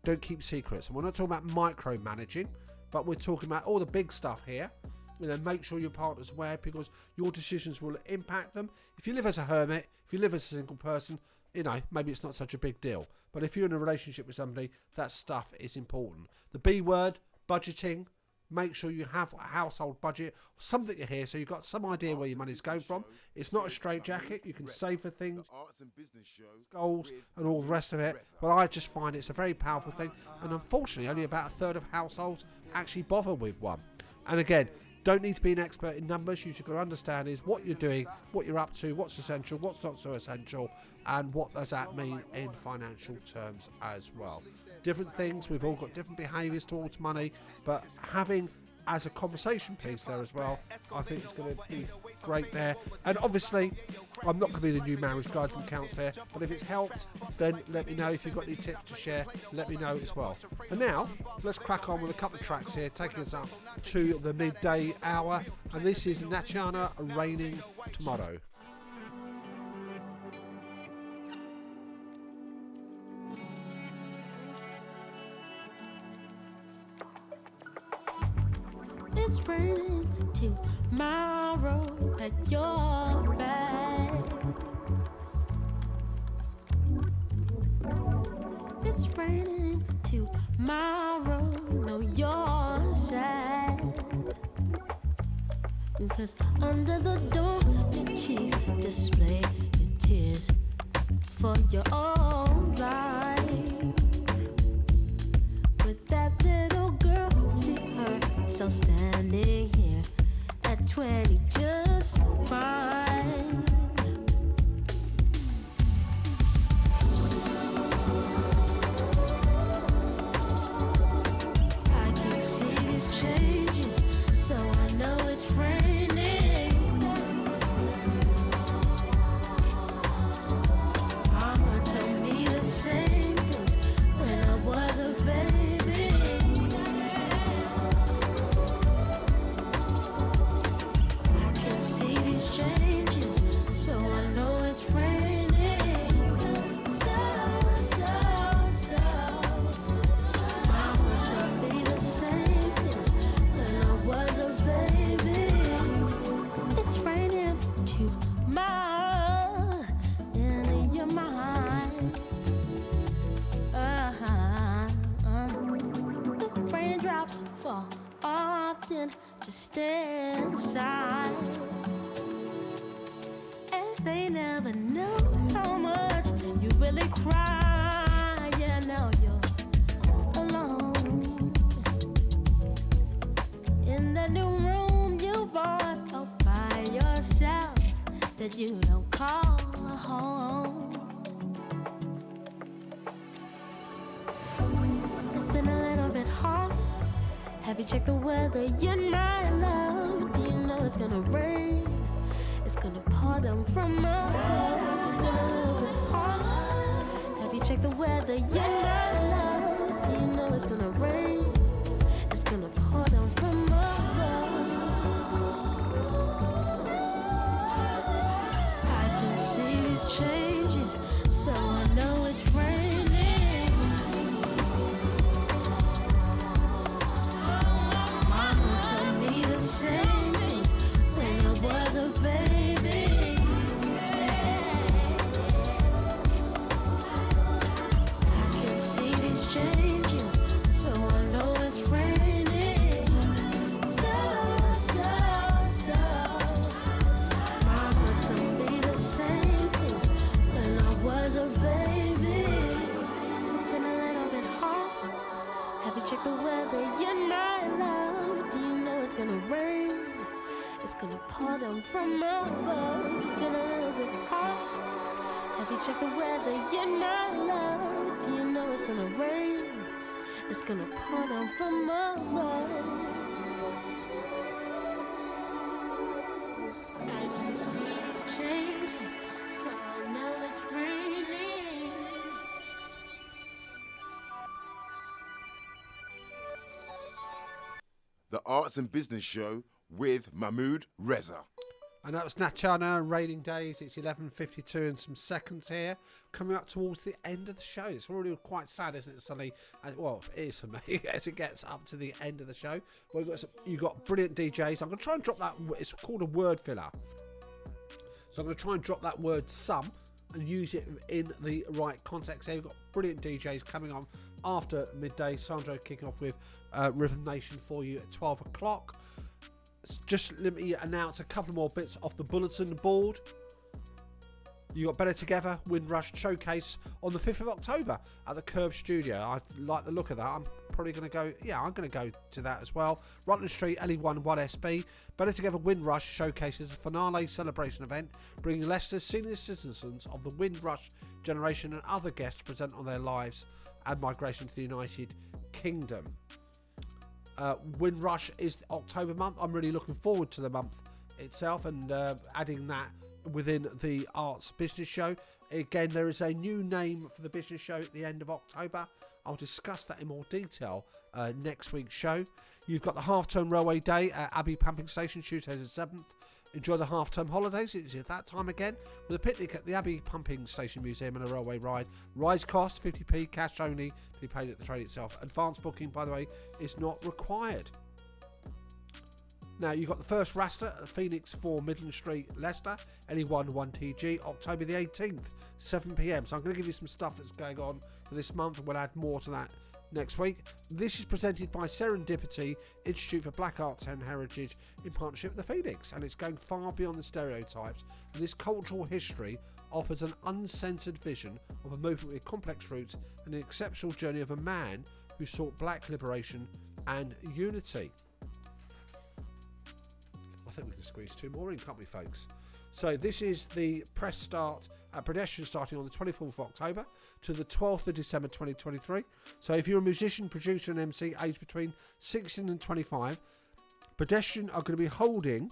Speaker 6: Don't keep secrets. And we're not talking about micromanaging, but we're talking about all the big stuff here. You know, make sure your partner's aware, because your decisions will impact them. If you live as a hermit, if you live as a single person, you know, maybe it's not such a big deal. But if you're in a relationship with somebody, that stuff is important. The B word, budgeting. Make sure you have a household budget, something here, so you've got some idea where your money's going from. It's not a straitjacket. You can save for things, goals, and all the rest of it. But I just find it's a very powerful thing. And unfortunately, only about a third of households actually bother with one. And again, don't need to be an expert in numbers. You should understand is what you're doing, what you're up to, what's essential, what's not so essential, and what does that mean in financial terms as well. Different things, we've all got different behaviours towards money, but having as a conversation piece there as well, I think it's going to be great there. And obviously, I'm not going to be the new marriage guidance counsellor, but if it's helped, then let me know. If you've got any tips to share, let me know as well. For now, let's crack on with a couple of tracks here, taking us up to the midday hour. And this is Natchana, Raining Tomorrow.
Speaker 19: It's raining tomorrow at your backs. It's raining tomorrow, no, you're sad. 'Cause under the door, your cheeks display your tears for your own life. With that little girl So standing here at 20 just fine. I can see these changes, so I know it's raining. Mama told me the same things when I was a baby. I can see these changes, so I know it's raining. So Mama told me the same things when I was a baby. It's raining tomorrow in your mind. The raindrops fall often, just stay inside. And they never know how much you really cry. Yeah, now you're alone in that new room you bought all by yourself that you don't call a home. It's been a little bit hard. Have you checked the weather yet, my love? Do you know it's gonna rain? It's gonna pour down from above. It's been a little bit hard. Have you checked the weather yet, my love? Do you know it's gonna rain? It's gonna pour down from above. I can see these changes, so I know it's raining. Mama told me the same things when I was a baby. I can see these changes, so I know it's raining. So Mama told me the same things when I was a baby. It's been a little bit hard. Have you checked the weather yet, my love? Do you know it's gonna rain? It's gonna pour down from above. It's been a little bit hard. Have you checked the weather yet, my love? Do you know it's gonna rain? It's gonna pour down from above. I can see these changes, so I know it's raining.
Speaker 5: The Arts and Business Show with Mahmood Reza.
Speaker 6: And that was Natchana and Raining Days. It's 11:52 and some seconds here. Coming up towards the end of the show. It's already quite sad, isn't it, Sonny? Well, it is for me as it gets up to the end of the show. Well, you've got brilliant DJs. I'm going to try and drop that. It's called a word filler. So I'm going to try and drop that word some and use it in the right context. Here we've got brilliant DJs coming on after midday. Sandro kicking off with Rhythm Nation for you at 12 o'clock. Just let me announce a couple more bits off the bulletin board. You got Better Together Windrush Showcase on the 5th of October at the Curve Studio. I like the look of that. I'm probably going to go, I'm going to go to that as well. Rutland Street, LE1 1SB. Better Together Windrush Showcase is a finale celebration event bringing Leicester's senior citizens of the Windrush generation and other guests to present on their lives and migration to the United Kingdom. Windrush is October month. I'm really looking forward to the month itself and adding that within the Arts Business Show. Again, there is a new name for the business show at the end of October. I'll discuss that in more detail next week's show. You've got the half-term railway day at Abbey Pumping Station, Tuesday the 7th. Enjoy the half-term holidays. It's at that time again with a picnic at the Abbey Pumping Station Museum and a railway ride. Rides cost 50p, cash only to be paid at the train itself. Advanced booking, by the way, is not required. Now, you've got the first Rasta at Phoenix 4 Midland Street, Leicester, LE1 1TG, October the 18th, 7pm. So I'm going to give you some stuff that's going on for this month, and we'll add more to that next week. This is presented by Serendipity Institute for Black Arts and Heritage in partnership with the Phoenix, and it's going far beyond the stereotypes. And this cultural history offers an uncensored vision of a movement with complex roots and an exceptional journey of a man who sought black liberation and unity. think we can squeeze 2 more in, can't we, folks? So this is the press start at Pedestrian, starting on the 24th of October to the 12th of December 2023. So if you're a musician, producer and MC aged between 16 and 25, Pedestrian are going to be holding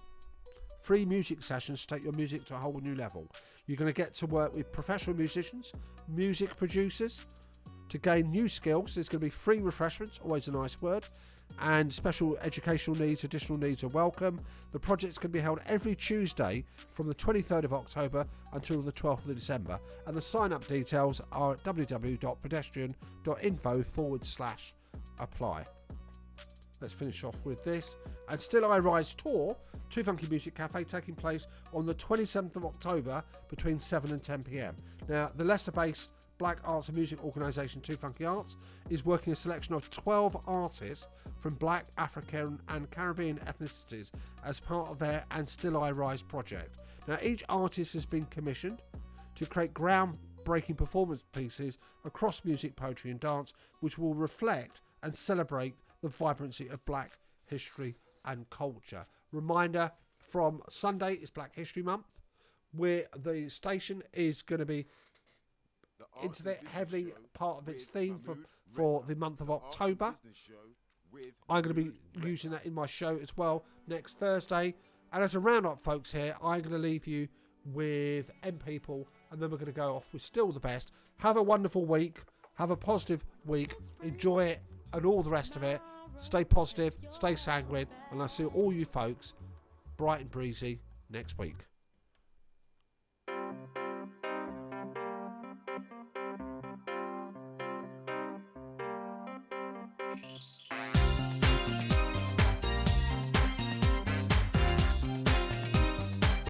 Speaker 6: free music sessions to take your music to a whole new level. You're going to get to work with professional musicians, music producers to gain new skills. There's going to be free refreshments, always a nice word, and special educational needs, additional needs are welcome. The project's going to be held every Tuesday from the 23rd of October until the 12th of December, and the sign-up details are at www.pedestrian.info/apply. Let's finish off with this. And Still I Rise tour, Too Funky Music Cafe, taking place on the 27th of October between 7 and 10 p.m. Now, the Leicester-based Black Arts and Music organisation Too Funky Arts is working a selection of 12 artists from Black, African and Caribbean ethnicities as part of their And Still I Rise project. Now, each artist has been commissioned to create groundbreaking performance pieces across music, poetry and dance, which will reflect and celebrate the vibrancy of Black history and culture. Reminder, from Sunday is Black History Month, where the station is going to be into the heavily part of its theme for the month of October. I'm going to be using that in my show as well next Thursday. And as a round-up, folks, here, I'm going to leave you with M People, and then we're going to go off with Still the Best. Have a wonderful week. Have a positive week. Enjoy it and all the rest of it. Stay positive, stay sanguine, and I'll see all you folks bright and breezy next week.